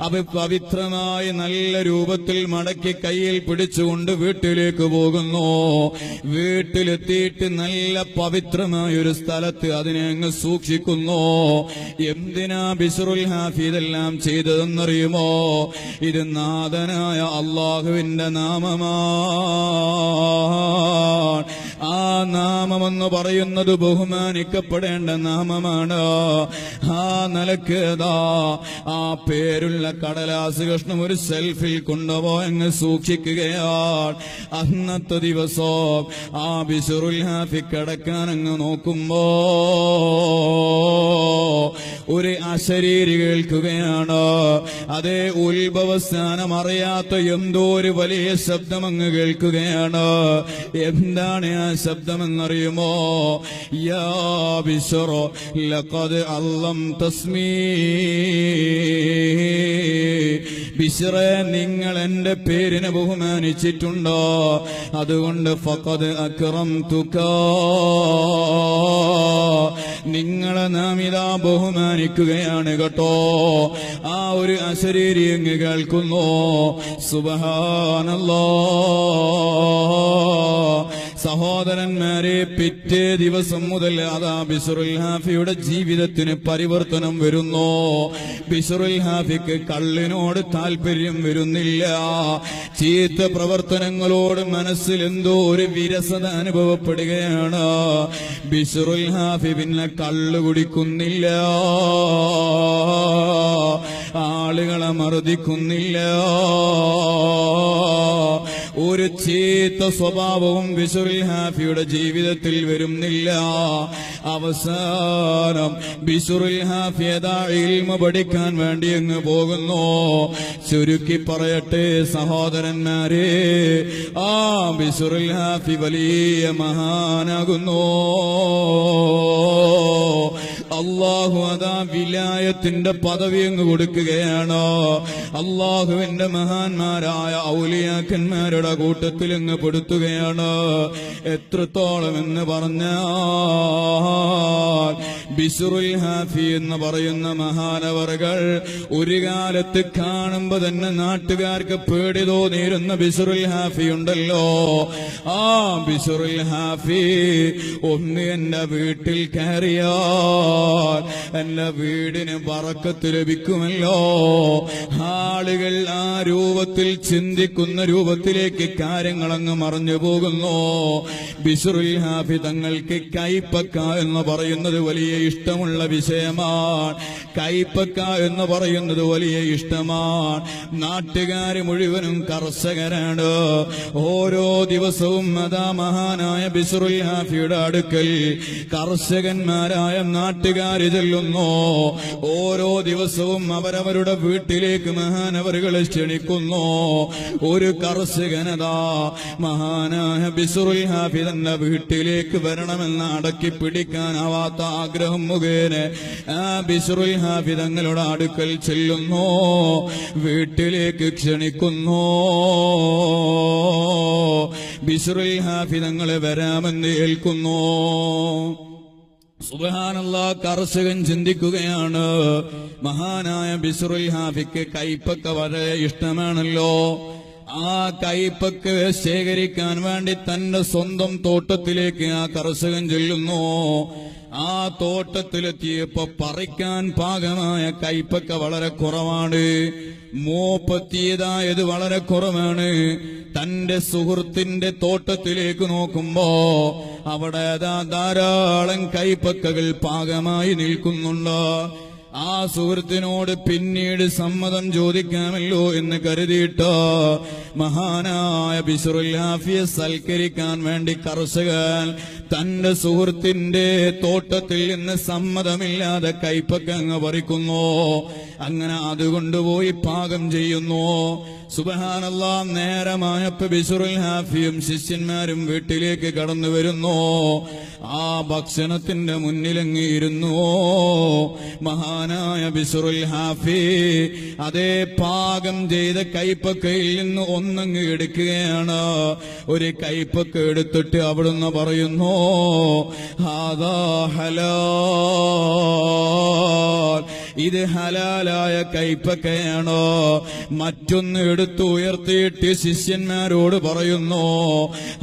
Speaker 1: അത് പവിത്രമായി നല്ല രൂപത്തിൽ മടക്കി കയ്യിൽ പിടിച്ചുകൊണ്ട് വീട്ടിലേക്ക് പോകുന്നു. വീട്ടിലെത്തിയിട്ട് നല്ല പവിത്രമായ ഒരു സ്ഥലത്ത് അതിനെ അങ്ങ് സൂക്ഷിക്കുന്നു. എന്തിനാ ബിസ്റുൽ ഹാഫി ഇതെല്ലാം ചെയ്തതെന്നറിയുമോ? ഇത് നാഥനായ അള്ളാഹുവിന്റെ നാമമാണ്. ആ നാമമെന്ന് പറയുന്നത് ബഹുമാനിക്കപ്പെടേണ്ട നാമമാണ്. ആ നിലക്കേതാ ആ പേരുള്ള കടലാസ് കഷ്ണം ഒരു സെൽഫിൽ കൊണ്ടുപോയങ്ങ് സൂക്ഷിക്കുകയാണ്. അന്നത്തെ ദിവസം ആ ബിസ്റുൽ ഹാഫി കിടക്കാൻ അങ്ങ് നോക്കുമ്പോ ഒരു അശരീരി കേൾക്കുകയാണ്. അതേ ഉത്ഭവസ്ഥാനം അറിയാത്ത എന്തോ ഒരു വലിയ ശബ്ദം അങ്ങ് കേൾക്കുകയാണ്. എന്താണ് ആ ശബ്ദമെന്നറിയുമോ? യാ ബിസ്റോ ലഖദ് അല്ലം തസ്മീ, ബിസ്റേ, നിങ്ങൾ എന്റെ പേരിനെ ബഹുമാനിച്ചിട്ടുണ്ടോ? അതുകൊണ്ട് ഫഖദ് അക്റംതുക, നിങ്ങളെ നാം ഇതാ ബഹുമാനിക്കുകയാണ് കേട്ടോ. ആ ഒരു അശരീരി അങ്ങ് കേൾക്കുന്നു. സുബ്ഹാനല്ലാഹ്. സഹോദരന്മാരെ, പിറ്റേ ദിവസം മുതൽ അതാ ബിശ്റുൽ ഹാഫിയുടെ ജീവിതത്തിന് പരിവർത്തനം വരുന്നു. ബിശ്റുൽ ഹാഫിക്ക് കള്ളിനോട് താല്പര്യം വരുന്നില്ല. ചീത്ത പ്രവർത്തനങ്ങളോട് മനസ്സിൽ എന്തോ ഒരു വിരസത അനുഭവപ്പെടുകയാണ്. ബിശ്റുൽ ഹാഫി പിന്നെ കള്ള് കുടിക്കുന്നില്ല, ആളുകളെ മർദ്ദിക്കുന്നില്ല, ഒരു ചീത്ത സ്വഭാവവും ബിശ്റുൽ ഹാഫിയുടെ ജീവിതത്തിൽ വരുന്നില്ല. അവസാനം ബിശ്റുൽ ഹാഫി ഇൽമ പഠിക്കാൻ വേണ്ടി അങ്ങ് പോകുന്നു. ചുരുക്കി പറയട്ടെ സഹോദരന്മാരെ, ആ ബിശ്റുൽ ഹാഫി വലിയ മഹാനാകുന്നു. അള്ളാഹു അതാ വിലായത്തിന്റെ പദവി അങ്ങ് കൊടുക്കുകയാണ്. അള്ളാഹുവിന്റെ മഹാന്മാരായ ഔലിയാക്കന്മാരുടെ കൂട്ടത്തിൽ അങ്ങ് പെടുത്തുകയാണ്. എത്രത്തോളം എന്ന് പറഞ്ഞാൽ ബിശ്റുൽ ഹാഫി എന്ന് പറയുന്ന മഹാനവറുകൾ ഒരു കാലത്ത് കാണുമ്പോ തന്നെ നാട്ടുകാർക്ക് പേടി തോന്നിയിരുന്ന ബിശ്റുൽ ഹാഫി ഉണ്ടല്ലോ, ആ ബിശ്റുൽ ഹാഫി ഒന്ന് എന്റെ വീട്ടിൽ കയറിയാൽ എന്റെ വീടിന് ബറക്കത്ത് ലഭിക്കുമല്ലോ. ആളുകൾ ആ രൂപത്തിൽ ചിന്തിക്കുന്ന രൂപത്തിലേക്ക് കാര്യങ്ങളങ്ങ് മറഞ്ഞു പോകുന്നു. ബിശ്റുൽ ഹാഫി തങ്ങൾക്ക് കൈപ്പക്ക എന്ന് പറയുന്നത് വലിയ ഇഷ്ടമുള്ള വിഷയമാണ്. കൈപ്പക്ക എന്ന് പറയുന്നത് വലിയ ഇഷ്ടമാണ്. നാട്ടുകാര് മുഴുവനും കർഷകരാണ്. ഓരോ ദിവസവും അതാ മഹാനായ ബിശ്റുൽ ഹാഫിയുടെ അടുക്കൽ കർഷകന്മാരായ നാട്ടുകാര് ചെല്ലുന്നു. ഓരോ ദിവസവും അവരവരുടെ വീട്ടിലേക്ക് മഹാനവറുകളെ ക്ഷണിക്കുന്നു. ഒരു കർഷകനതാ മഹാനായ ബിശ്റുൽ ഹാഫി തന്റെ വീട്ടിലേക്ക് വരണമെന്ന് അടക്കി പിടിക്കാനാവാത്ത ആഗ്രഹം മുഖേന ആ ബിശ്റുൽ ഹാഫി തങ്ങളുടെ അടുക്കൽ ചെല്ലുന്നു, വീട്ടിലേക്ക് ക്ഷണിക്കുന്നു. ബിശ്റുൽ ഹാഫി തങ്ങളെ വരാമെന്ന് ഏൽക്കുന്നു. സുബ്ഹാനല്ലാഹ്, കർഷകൻ ചിന്തിക്കുകയാണ്, മഹാനായ ബിശ്റുൽ ഹാഫിക്ക് കൈപ്പക്ക വളരെ ഇഷ്ടമാണല്ലോ. ആ കൈപ്പക്ക ശേഖരിക്കാൻ വേണ്ടി തന്റെ സ്വന്തം തോട്ടത്തിലേക്ക് ആ കർഷകൻ ചെല്ലുന്നു. ആ തോട്ടത്തിലെത്തിയപ്പോ പറിക്കാൻ പാകമായ കൈപ്പക്ക വളരെ കുറവാണ്, മൂപ്പെത്തിയതായത് വളരെ കുറവാണ്. തന്റെ സുഹൃത്തിന്റെ തോട്ടത്തിലേക്ക് നോക്കുമ്പോ അവിടെ ധാരാളം കൈപ്പക്കകൾ പാകമായി നിൽക്കുന്നുണ്ട്. ആ സുഹൃത്തിനോട് പിന്നീട് സമ്മതം ചോദിക്കാമല്ലോ എന്ന് കരുതിയിട്ട് മഹാനായ ബിശ്റുൽ ഹാഫിയെ സൽക്കരിക്കാൻ വേണ്ടി കർഷകൻ തന്റെ സുഹൃത്തിന്റെ തോട്ടത്തിൽ നിന്ന് സമ്മതമില്ലാതെ കൈപ്പക്ക അങ്ങ് പറിക്കുന്നു. അങ്ങനെ അതുകൊണ്ടുപോയി പാകം ചെയ്യുന്നു. സുബ്ഹാനല്ലാഹ്, നേരമായപ്പോ ബിശ്റുൽ ഹാഫിയും ശിഷ്യന്മാരും വീട്ടിലേക്ക് കടന്നു വരുന്നു. ആ ഭക്ഷണത്തിന്റെ മുന്നിലങ്ങ് ഇരുന്നു. മഹാനായ ബിശ്റുൽ ഹാഫി അതേ പാകം ചെയ്ത കൈപ്പക്കയിൽ നിന്ന് ഒന്നങ്ങ് എടുക്കുകയാണ്. ഒരു കൈപ്പക്ക എടുത്തിട്ട് അവിടുന്ന് പറയുന്നു, ഹാദാ ഹലാൽ, ഇത് ഹലാലായ കൈപ്പക്കയാണ്. മറ്റൊന്ന് എടുത്തു ഉയർത്തിയിട്ട് ശിഷ്യന്മാരോട് പറയുന്നു,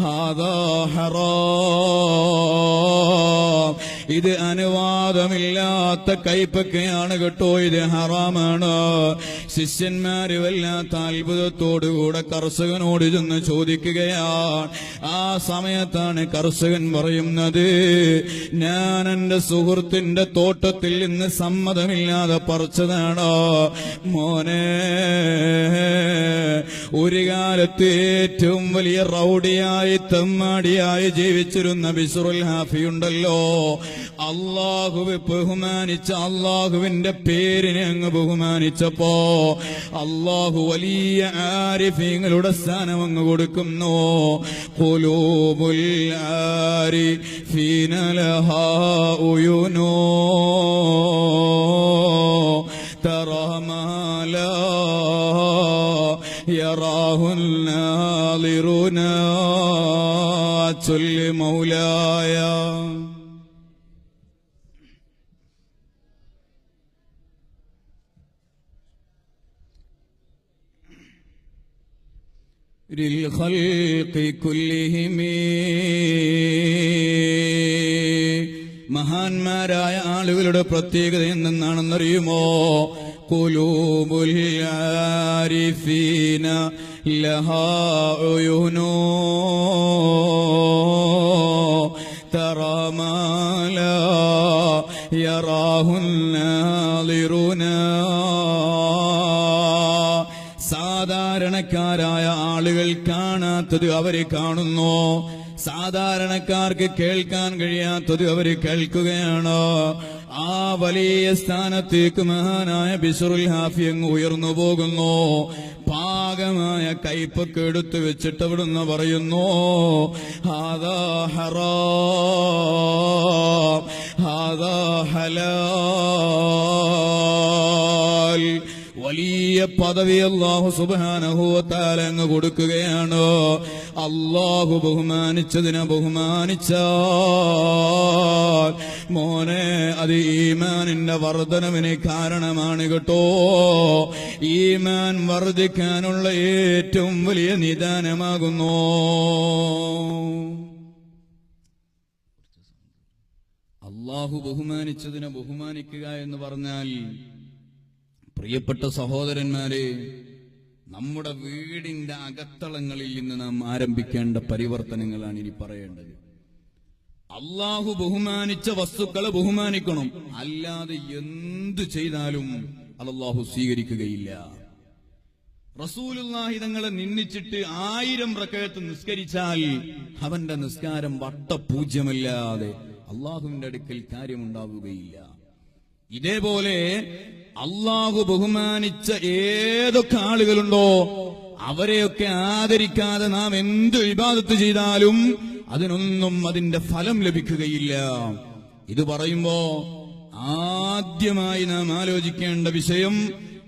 Speaker 1: ഹാദാ ഹറാം, ഇത് അനുവാദമില്ലാത്ത കൈപ്പക്കയാണ് കേട്ടോ, ഇത് ഹറാമാണ്. ശിഷ്യന്മാര് വല്ലാത്ത അത്ഭുതത്തോടുകൂടെ കർഷകനോട് ചെന്ന് ചോദിക്കുകയാണ്. ആ സമയത്താണ് കർഷകൻ പറയുന്നത്, ഞാൻ എന്റെ സുഹൃത്തിന്റെ തോട്ടത്തിൽ നിന്ന് സമ്മതമില്ലാതെ പറിച്ചതാണ്. മോനെ, ഒരു കാലത്ത് ഏറ്റവും വലിയ റൗഡിയായി തെമ്മാടിയായി ജീവിച്ചിരുന്ന ബിശ്റുൽ ഹാഫി ഉണ്ടല്ലോ, അള്ളാഹുവെ ബഹുമാനിച്ച അള്ളാഹുവിന്റെ പേരിനെ അങ്ങ് ബഹുമാനിച്ചപ്പോ അള്ളാഹു വലിയ ആരിഫീങ്ങളുടെ സ്ഥാനം അങ്ങ് കൊടുക്കുന്നു. ഖുലൂബുൽ ആരിഫീന ലഹാ ഉയൂനോ തറാ മാ ലാ യറാഹുൽ നാളിറൂന ചൊല്ലി മൗലായ. الخلق كلهم മഹാന്മാരായ ആളുകളുടെ പ്രത്യേകത എന്തെന്നാണെന്നറിയുമോ? ഖുലൂബുൽ ആരിഫീന ലഹാ ഉയൂനു തറാ മാ ലാ യറാഹുൻ നാളിറുന. സാധാരണക്കാരായ ആളുകൾ കാണാത്തത് അവരെ കാണുന്നു, സാധാരണക്കാർക്ക് കേൾക്കാൻ കഴിയാത്തത് അവര് കേൾക്കുകയാണ്. ആ വലിയ സ്ഥാനത്തേക്ക് മഹാനായ ബിശ്റുൽ ഹാഫി അങ്ങ് ഉയർന്നു പോകുന്നു. പാകമായ കൈപ്പൊക്കെ എടുത്തു വെച്ചിട്ട് അവിടുന്ന് പറയുന്നു, ഹാദാ ഹറാം ഹാദാ ഹലാൽ. വലിയ പദവി അല്ലാഹു സുബ്ഹാനഹു വ തആല അങ്ങ് കൊടുക്കുകയാണ്. അല്ലാഹു ബഹുമാനിച്ചതിനെ ബഹുമാനിച്ചാൽ മോനെ അത് ഈമാനിന്റെ വർധനവിന് കാരണമാണ് കേട്ടോ. ഈമാൻ വർദ്ധിക്കാനുള്ള ഏറ്റവും വലിയ നിദാനമാകുന്നു. അല്ലാഹു ബഹുമാനിച്ചതിനെ ബഹുമാനിക്കുക എന്ന് പറഞ്ഞാൽ, പ്രിയപ്പെട്ട സഹോദരന്മാരെ, നമ്മുടെ വീടിന്റെ അകത്തളങ്ങളിൽ നിന്ന് നാം ആരംഭിക്കേണ്ട പരിവർത്തനങ്ങളാണ് ഇനി പറയേണ്ടത്. അല്ലാഹു ബഹുമാനിച്ച വസ്തുക്കളെ ബഹുമാനിക്കണം. അല്ലാതെ എന്തു ചെയ്താലും അത് അല്ലാഹു സ്വീകരിക്കുകയില്ല. റസൂലുള്ളാഹി തങ്ങളെ നിന്ദിച്ചിട്ട് 1000 റകഅത്ത് നിസ്കരിച്ചാൽ അവന്റെ നിസ്കാരം വട്ടപൂജ്യമല്ലാതെ അല്ലാഹുവിന്റെ അടുക്കൽ കാര്യമുണ്ടാവുകയില്ല. ഇതേപോലെ അല്ലാഹു ബഹുമാനിച്ച ഏതൊക്കെ ആളുകളുണ്ടോ അവരെയൊക്കെ ആദരിക്കാതെ നാം എന്ത് ഇബാദത്ത് ചെയ്താലും അതിനൊന്നും അതിന്റെ ഫലം ലഭിക്കുകയില്ല. ഇത് പറയുമ്പോ ആദ്യമായി നാം ആലോചിക്കേണ്ട വിഷയം,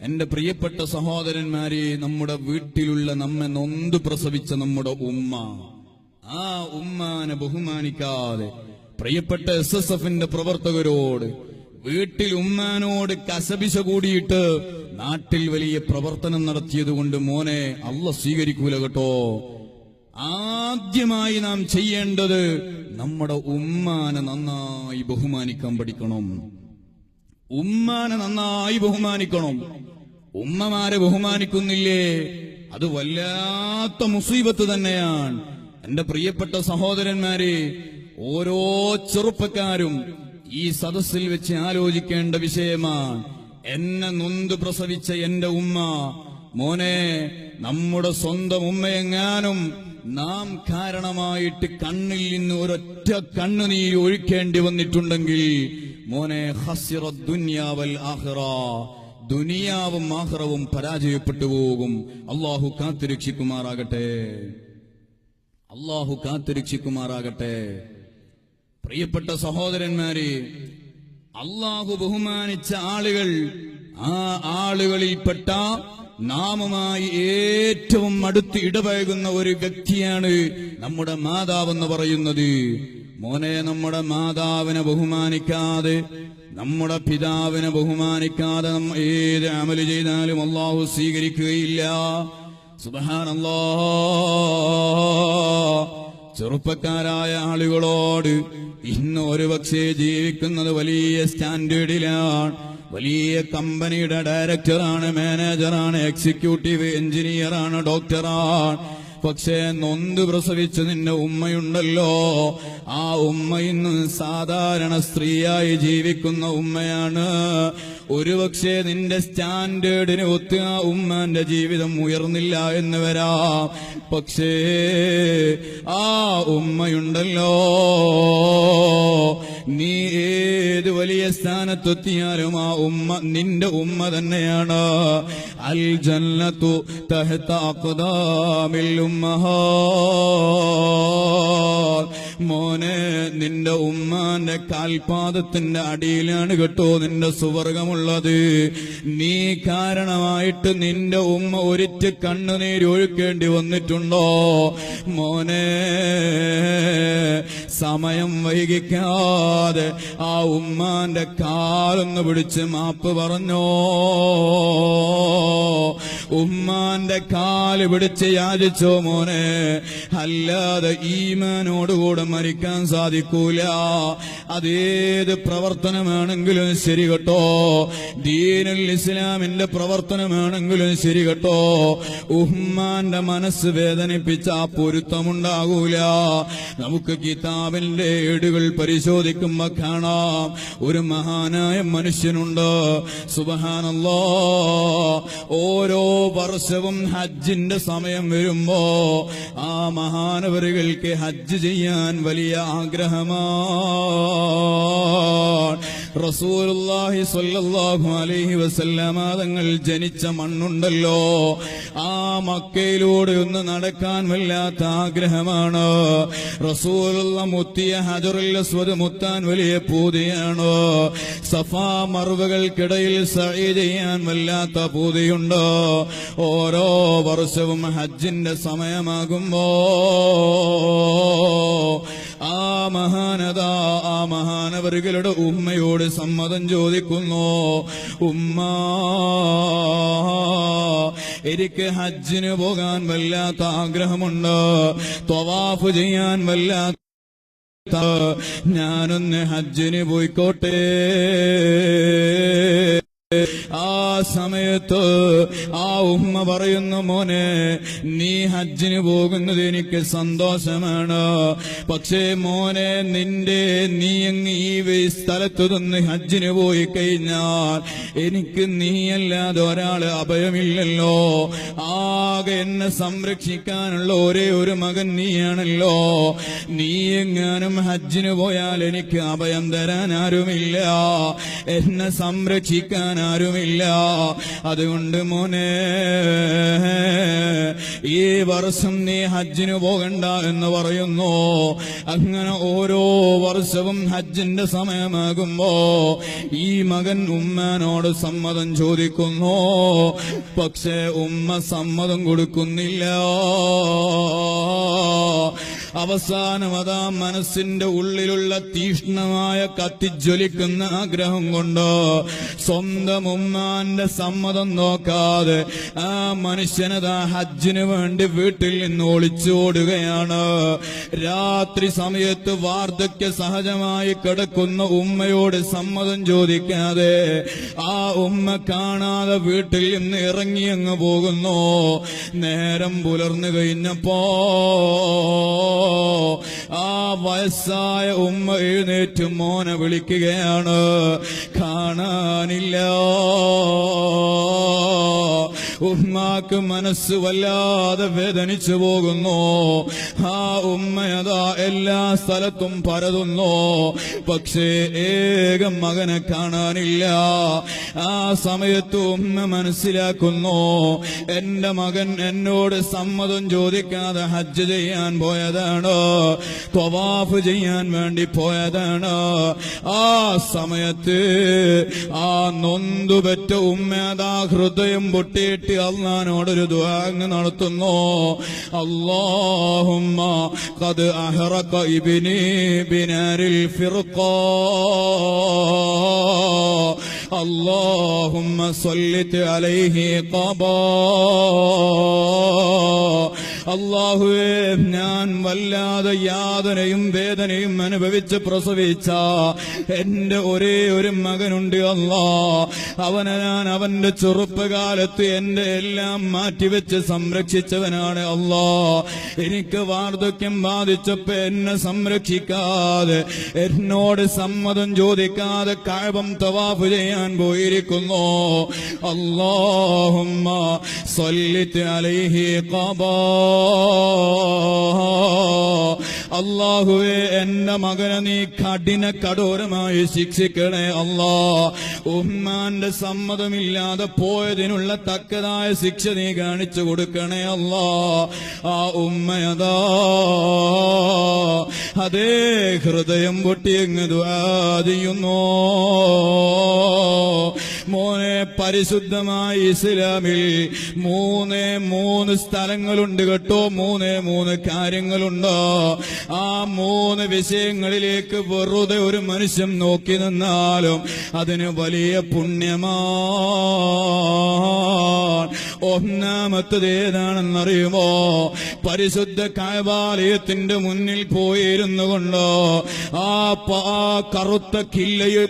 Speaker 1: എന്റെ പ്രിയപ്പെട്ട സഹോദരന്മാരെ, നമ്മുടെ വീട്ടിലുള്ള നമ്മെ നൊന്ത് പ്രസവിച്ച നമ്മുടെ ഉമ്മ, ആ ഉമ്മാനെ ബഹുമാനിക്കാതെ പ്രിയപ്പെട്ട SSFന്റെ പ്രവർത്തകരോട്, വീട്ടിൽ ഉമ്മാനോട് കസബിശ കൂടിയിട്ട് നാട്ടിൽ വലിയ പ്രവർത്തനം നടത്തിയതുകൊണ്ട് മോനെ അല്ലാഹു സ്വീകരിക്കൂല കേട്ടോ. ആദ്യമായി നാം ചെയ്യേണ്ടത് നമ്മുടെ ഉമ്മാനെ നന്നായി ബഹുമാനിക്കാൻ പഠിക്കണം. ഉമ്മാനെ നന്നായി ബഹുമാനിക്കണം. ഉമ്മമാരെ ബഹുമാനിക്കുന്നില്ലേ, അത് വല്ലാത്ത മുസീബത്ത് തന്നെയാണ്. എന്റെ പ്രിയപ്പെട്ട സഹോദരന്മാരെ, ഓരോ ചെറുപ്പക്കാരും ഈ സദസ്സിൽ വെച്ച് ആലോചിക്കേണ്ട വിഷയമാണ്. എന്നെ നൊന്ത് പ്രസവിച്ച എന്റെ ഉമ്മ, മോനെ, നമ്മുടെ സ്വന്തം ഉമ്മയെങ്ങാനും നാം കാരണമായിട്ട് കണ്ണിൽ നിന്ന് ഒരൊറ്റ കണ്ണുനീര് ഒഴിക്കേണ്ടി വന്നിട്ടുണ്ടെങ്കിൽ മോനെ, ഖസിറദ് ദുനിയാ വൽ ആഖിറ, ദുനിയാവും ആഖിറവും പരാജയപ്പെട്ടു പോകും. അല്ലാഹു കാത്തുരക്ഷിക്കുമാറാകട്ടെ. അല്ലാഹു കാത്തുരക്ഷിക്കുമാറാകട്ടെ. പ്രിയപ്പെട്ട സഹോദരന്മാരെ, അല്ലാഹു ബഹുമാനിച്ച ആളുകൾ, ആ ആളുകളിൽപ്പെട്ട നാമുമായി ഏറ്റവും അടുത്ത് ഇടപഴകുന്ന ഒരു വ്യക്തിയാണ് നമ്മുടെ മാതാവെന്ന് പറയുന്നത്. മോനെ, നമ്മുടെ മാതാവിനെ ബഹുമാനിക്കാതെ, നമ്മുടെ പിതാവിനെ ബഹുമാനിക്കാതെ ഏത് അമല് ചെയ്താലും അല്ലാഹു സ്വീകരിക്കുകയില്ല. സുബ്ഹാനല്ലാഹ്. ചെറുപ്പക്കാരായ ആളുകളോട് ഇന്ന് ഒരുപക്ഷെ ജീവിക്കുന്നത് വലിയ സ്റ്റാൻഡേർഡിലാണ്. വലിയ കമ്പനിയുടെ ഡയറക്ടറാണ്, മാനേജറാണ്, എക്സിക്യൂട്ടീവ് എഞ്ചിനീയറാണ്, ഡോക്ടറാണ്. പക്ഷേ നൊന്ത് പ്രസവിച്ച് നിന്റെ ഉമ്മയുണ്ടല്ലോ, ആ ഉമ്മ ഇന്ന് സാധാരണ സ്ത്രീയായി ജീവിക്കുന്ന ഉമ്മയാണ്. ഒരുപക്ഷെ നിന്റെ സ്റ്റാൻഡേർഡിന് ഒത്ത് ആ ഉമ്മാന്റെ ജീവിതം ഉയർന്നില്ല എന്ന് വരാം. പക്ഷേ ആ ഉമ്മയുണ്ടല്ലോ, നീ ഏത് വലിയ സ്ഥാനത്തെത്തിയാലും ആ ഉമ്മ നിന്റെ ഉമ്മ തന്നെയാണ്. അൽ ജന്നത്തു തഹ്ത അഖ്ദാമിൽ ഉമ്മഹാത്ത്. മോനെ, നിന്റെ ഉമ്മാന്റെ കാൽപാദത്തിന്റെ അടിയിലാണ് കേട്ടോ നിന്റെ സുവർഗമുള്ളത്. നീ കാരണമായിട്ട് നിന്റെ ഉമ്മ ഒരിറ്റ് കണ്ണുനീര് ഒഴുക്കേണ്ടി വന്നിട്ടുണ്ടോ? മോനെ, സമയം വൈകിക്കാതെ ആ ഉമ്മാന്റെ കാലൊന്ന് പിടിച്ച് മാപ്പ് പറഞ്ഞോ. ഉമ്മാന്റെ കാല് പിടിച്ച് യാചിച്ചോ മോനെ, അല്ലാതെ ഈമാനോടുകൂടെ മരിക്കാൻ സാധിക്കൂല. അതേത് പ്രവർത്തനമാണെങ്കിലും ശരി കേട്ടോ, ദീനുൽ ഇസ്ലാമിന്റെ പ്രവർത്തനമാണെങ്കിലും ശരി കേട്ടോ, ഉമ്മാന്റെ മനസ്സ് വേദനിപ്പിച്ച ആ പൊരുത്തമുണ്ടാകൂല. നമുക്ക് കിതാബിന്റെ ഏടുകൾ പരിശോധിക്കുമ്പോ കാണാം, ഒരു മഹാനായ മനുഷ്യനുണ്ട്. സുബ്ഹാനല്ലാഹ്, ഓരോ വർഷവും ഹജ്ജിന്റെ സമയം വരുമ്പോ ആ മഹാനവറുകൾക്ക് ഹജ്ജ് ചെയ്യാൻ വലിയ ആഗ്രഹമാണ്. റസൂലുള്ളാഹി സ്വല്ലല്ലാഹു അലൈഹി വസല്ലമ തങ്ങൾ ജനിച്ച മണ്ണുണ്ടല്ലോ, ആ മക്കയിലൂടെ ഒന്ന് നടക്കാൻ വല്ലാത്ത ആഗ്രഹമാണ്. റസൂലുള്ള മുത്തിയ ഹജറുൽ അസ്വദ് മുത്താൻ വലിയ പൂതിയാണ്. സഫാ മർവകൾക്കിടയിൽ സഈ ചെയ്യാൻ വല്ലാത്ത പൂതിയുണ്ട്. ഓരോ വർഷവും ഹജ്ജിന്റെ സമയമാകുമ്പോ ആ മഹാനവറുകളുടെ ഉമ്മയോട് സമ്മതം ചോദിക്കുന്നു. ഉമ്മ, എനിക്ക് ഹജ്ജിന് പോകാൻ വല്ലാത്ത ആഗ്രഹമുണ്ട്, ത്വവാഫ് ചെയ്യാൻ വല്ലാത്ത, ഞാനൊന്ന് ഹജ്ജിന് പോയിക്കോട്ടെ. ആ സമയത്ത് ആ ഉമ്മ പറയുന്നു, മോനെ, നീ ഹജ്ജിന് പോകുന്നത് എനിക്ക് സന്തോഷമാണ്. പക്ഷേ മോനെ, നീ അങ്ങ് ഈ സ്ഥലത്തു നിന്ന് ഹജ്ജിന് പോയി കഴിഞ്ഞാൽ എനിക്ക് നീയല്ലാതെ ഒരാള് അഭയമില്ലല്ലോ. ആകെ എന്നെ സംരക്ഷിക്കാനുള്ള ഒരേ ഒരു മകൻ നീയാണല്ലോ. നീ എങ്ങാനും ഹജ്ജിന് പോയാൽ എനിക്ക് അഭയം തരാൻ ആരുമില്ല, എന്നെ സംരക്ഷിക്കാൻ ആരുമില്ല. അതുകൊണ്ട് മോനെ, ഈ വർഷം നീ ഹജ്ജിന് പോകണ്ട എന്ന് പറയുന്നു. അങ്ങനെ ഓരോ വർഷവും ഹജ്ജിന്റെ സമയമാകുമ്പോ ഈ മകൻ ഉമ്മാനോട് സമ്മതം ചോദിക്കുന്നു. പക്ഷേ ഉമ്മ സമ്മതം കൊടുക്കുന്നില്ല. അവസാനം അതാ മനസ്സിന്റെ ഉള്ളിലുള്ള തീഷ്ണമായ കത്തിജ്വലിക്കുന്ന ആഗ്രഹം കൊണ്ട് സ്വന്തം ഉമ്മാന്റെ സമ്മതം നോക്കാതെ ആ മനുഷ്യനതാ ഹജ്ജിന് വേണ്ടി വീട്ടിൽ നിന്ന് ഒളിച്ചോടുകയാണ്. രാത്രി സമയത്ത് വാർദ്ധക്യ സഹജമായി കിടക്കുന്ന ഉമ്മയോട് സമ്മതം ചോദിക്കാതെ ആ ഉമ്മ കാണാതെ വീട്ടിൽ നിന്ന് ഇറങ്ങിയങ്ങ് പോകുന്നു. നേരം പുലർന്നു കഴിഞ്ഞപ്പോ ആ വയസ്സായ ഉമ്മ എഴുന്നേറ്റ് മോനെ വിളിക്കുകയാണ്. കാണാനില്ല. ഉമ്മാക്ക് മനസ്സ് വല്ലാതെ വേദനിച്ചു പോകുന്നു. ആ ഉമ്മയതാ എല്ലാ സ്ഥലത്തും പരതുന്നു, പക്ഷേ ഏക മകനെ കാണാനില്ല. ആ സമയത്ത് ഉമ്മ മനസ്സിലാക്കുന്നു, എന്റെ മകൻ എന്നോട് സമ്മതം ചോദിക്കാതെ ഹജ്ജ് ചെയ്യാൻ പോയതാണ്, ത്വവാഫ് ചെയ്യാൻ വേണ്ടി പോയതാണ്. ആ സമയത്ത് ആ നൊന്തുപെറ്റ ഉമ്മയതാ ഹൃദയം പൊട്ടിയിട്ട് അല്ലാഹുവിനോടൊരു ദുആ നടത്തുന്നു. അല്ലാഹുമ്മ ഖദ് അഹറഖ ഇബ്നി ബിനാരിൽ ഫിർഖ, അല്ലാഹുമ്മ സല്ലിത് അലൈഹി ഖബാ. അല്ലാഹുവേ, ഞാൻ വല്ലാതെ യാതനയും വേദനയും അനുഭവിച്ച് പ്രസവിച്ച എന്റെ ഒരേ ഒരു മകനുണ്ട് അല്ലാ. അവനെ ഞാൻ അവന്റെ ചെറുപ്പകാലത്ത് എന്റെ എല്ലാം മാറ്റിവെച്ച് സംരക്ഷിച്ചവനാണ് അല്ലാ. എനിക്ക് വാർദ്ധക്യം ബാധിച്ചപ്പോ എന്നെ സംരക്ഷിക്കാതെ, എന്നോട് സമ്മതം ചോദിക്കാതെ കഅബം തവാഫ് ചെയ്യാൻ പോയിരിക്കുന്നു. അല്ലാഹുമ്മ സല്ലിത് അലൈഹി ഖബാ. അല്ലാഹുവേ, എന്റെ മകനെ നീ കഠോരമായി ശിക്ഷിക്കണേ അല്ലാ. ഉമ്മാന്റെ സമ്മതമില്ലാതെ പോയതിനുള്ള തക്കതായ ശിക്ഷ നീ കാണിച്ചു കൊടുക്കണേ അല്ലാ. ആ ഉമ്മയതാ അതേ ഹൃദയം പൊട്ടിയങ്ങ് ദുആ ചെയ്യുന്നു. മോനെ പരിശുദ്ധമായ ഇസ്ലാമിൽ മൂന്ന് സ്ഥലങ്ങളുണ്ട് കേട്ടോ. മൂന്ന് കാര്യങ്ങളുണ്ട്. ആ 3 വിഷയങ്ങളിലേക്ക് വെറുതെ ഒരു മനുഷ്യൻ നോക്കി നിന്നാലും അതിന് വലിയ പുണ്യമാണ്. ഒന്നാമത്തത് ഏതാണെന്നറിയുമോ? പരിശുദ്ധ കഅബാലയത്തിന്റെ മുന്നിൽ പോയിരുന്നു കൊണ്ട് ആ കറുത്ത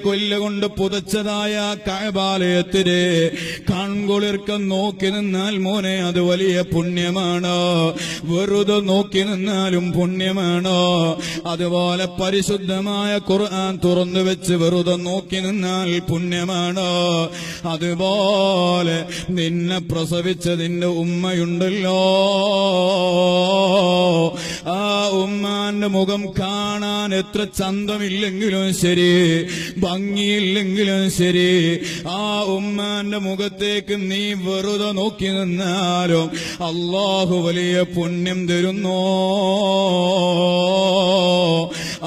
Speaker 1: കൊല്ല കൊണ്ട് പുതച്ചതായ കഅബാലയത്തിലെ കൺകുളിർക്കം നോക്കി നിന്നാൽ മോനെ അത് വലിയ പുണ്യമാണ്. വെറുതെ നോക്കി നിന്നാലും പുണ്യമാണ്. അതുപോലെ പരിശുദ്ധമായ ഖുർആൻ തുറന്നു വെച്ച് വെറുതെ നോക്കി നിന്നാൽ പുണ്യമാണ്. അതുപോലെ നിന്നെ പ്രസവിച്ചതിന്റെ ഉമ്മയുണ്ടല്ലോ, ആ ഉമ്മാന്റെ മുഖം കാണാൻ എത്ര ചന്തമില്ലെങ്കിലും ശരി, ഭംഗിയില്ലെങ്കിലും ശരി, ആ ഉമ്മാന്റെ മുഖത്തേക്ക് നീ വെറുതെ നോക്കി നിന്നാലും അല്ലാഹു വലിയ പുണ്യം തരുന്നു.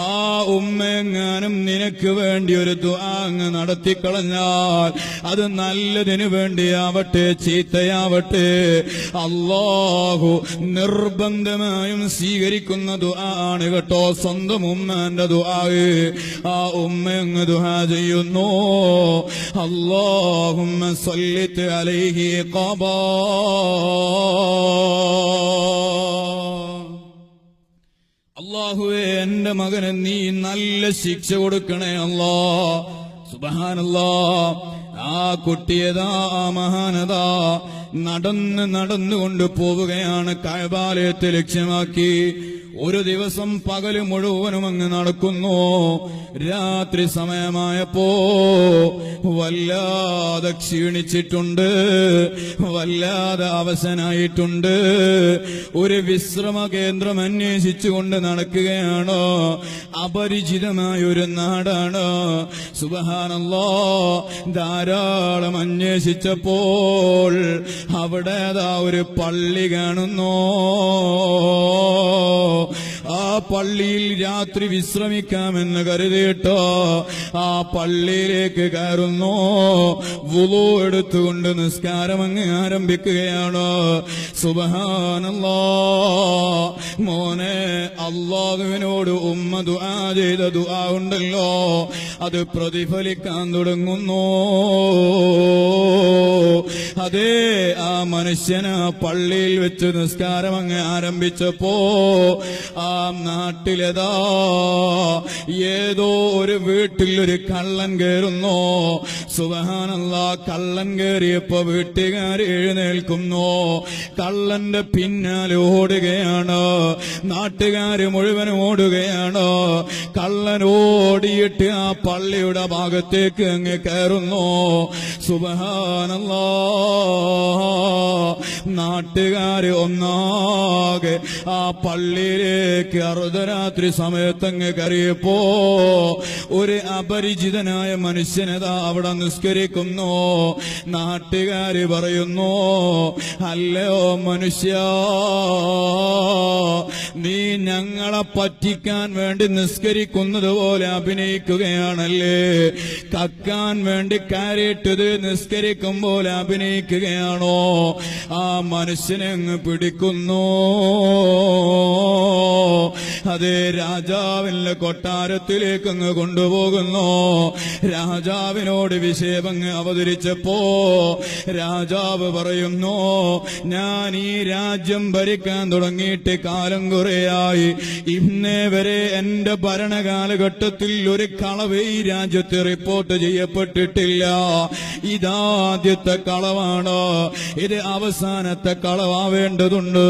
Speaker 1: ആ ഉമ്മയെങ്ങാനും നിനക്ക് വേണ്ടി ഒരു ദുആ നടത്തിക്കളഞ്ഞാൽ അത് നല്ലതിനു വേണ്ടിയാവട്ടെ ചീത്തയാവട്ടെ അല്ലാഹു നിർബന്ധമായും സ്വീകരിക്കുന്ന ദുആ ആണ് കേട്ടോ. സ്വന്തം ഉമ്മാന്റെ ദുആ. ആ ഉമ്മയങ്ങ് ദുആ ചെയ്യുന്നു, അല്ലാഹുമ്മ സല്ലിത് അലൈഹി ഖബാ. അല്ലാഹുവേ, എന്റെ മകന് നീ നല്ല ശിക്ഷ കൊടുക്കണേ അല്ലാ. സുബ്ഹാനല്ലാഹ്. ആ കുട്ടിയതാ മഹാനതാ നടന്നുകൊണ്ട് പോവുകയാണ് കഅബാലയത്തെ ലക്ഷ്യമാക്കി. ഒരു ദിവസം പകല് മുഴുവനും അങ്ങ് നടക്കുന്നു. രാത്രി സമയമായപ്പോ വല്ലാതെ ക്ഷീണിച്ചിട്ടുണ്ട്, വല്ലാതെ അവശനായിട്ടുണ്ട്. ഒരു വിശ്രമ കേന്ദ്രം അന്വേഷിച്ചുകൊണ്ട് നടക്കുകയാണ്. അപരിചിതമായ ഒരു നാടാണ്. സുബ്ഹാനല്ലാഹ്. ധാരാളം അന്വേഷിച്ചപ്പോൾ അവിടെ ഒരു പള്ളി കാണുന്നു. ആ പള്ളിയിൽ രാത്രി വിശ്രമിക്കാമെന്ന് കരുതിയിട്ട് ആ പള്ളിയിലേക്ക് കയറുന്നു. വുളു എടുത്തുകൊണ്ട് നിസ്കാരം അങ്ങ് ആരംഭിക്കുകയാണ്. സുബ്ഹാനല്ലാഹ്. മോനെ, അല്ലാഹുവിനോട് ഉമ്മ ദുആ ചെയ്ത ദുആ ഉണ്ടല്ലോ, അത് പ്രതിഫലിക്കാൻ തുടങ്ങുന്നു. അതേ, ആ മനുഷ്യന് പള്ളിയിൽ വെച്ച് നിസ്കാരം അങ്ങ് ആരംഭിച്ചപ്പോ ആ നാട്ടിലേതാ ഏതോ ഒരു വീട്ടിൽ ഒരു കള്ളൻ കയറുന്നു. സുബ്ഹാനല്ലാഹ്. കള്ളൻ കയറിയപ്പോ വീട്ടുകാർ എഴുന്നേൽക്കുന്നു. കള്ളന്റെ പിന്നാലെ ഓടുകയാണ്. നാട്ടുകാര് മുഴുവൻ ഓടുകയാണ്. കള്ളൻ ഓടിയിട്ട് ആ പള്ളിയുടെ ഭാഗത്തേക്ക് അങ്ങ് കയറുന്നു. സുബ്ഹാനല്ലാഹ്. നാട്ടുകാര് ഒന്നാകെ ആ പള്ളിയിലേക്ക് അർദ്ധരാത്രി സമയത്തങ്ങ് കയറിയപ്പോ ഒരു അപരിചിതനായ മനുഷ്യനതാ അവിടെ നിസ്കരിക്കുന്നു. നാട്ടുകാര് പറയുന്നു, അല്ലയോ മനുഷ്യ, നീ ഞങ്ങളെ പറ്റിക്കാൻ വേണ്ടി നിസ്കരിക്കുന്നത് പോലെ അഭിനയിക്കുകയാണല്ലേ? കക്കാൻ വേണ്ടി കയറിയിട്ടത് നിസ്കരിക്കും പോലെ അഭിനയിക്കുകയാണോ? ആ മനുഷ്യനെ അങ്ങ് പിടിക്കുന്നു. അതേ, രാജാവിന്റെ കൊട്ടാരത്തിലേക്ക് അങ്ങ് കൊണ്ടുപോകുന്നു. രാജാവിനോട് വിഷയം അങ്ങ് അവതരിച്ചപ്പോ രാജാവ് പറയുന്നു, ഞാൻ ഈ രാജ്യം ഭരിക്കാൻ തുടങ്ങിയിട്ട് കാലം കുറേയായി. ഇന്നേ വരെ എന്റെ ഭരണകാലഘട്ടത്തിൽ ഒരു കളവ് ഈ രാജ്യത്ത് റിപ്പോർട്ട് ചെയ്യപ്പെട്ടിട്ടില്ല. ഇതാദ്യത്തെ കളവാണ്. ഇത് അവസാനത്തെ കളവാവേണ്ടതുണ്ട്.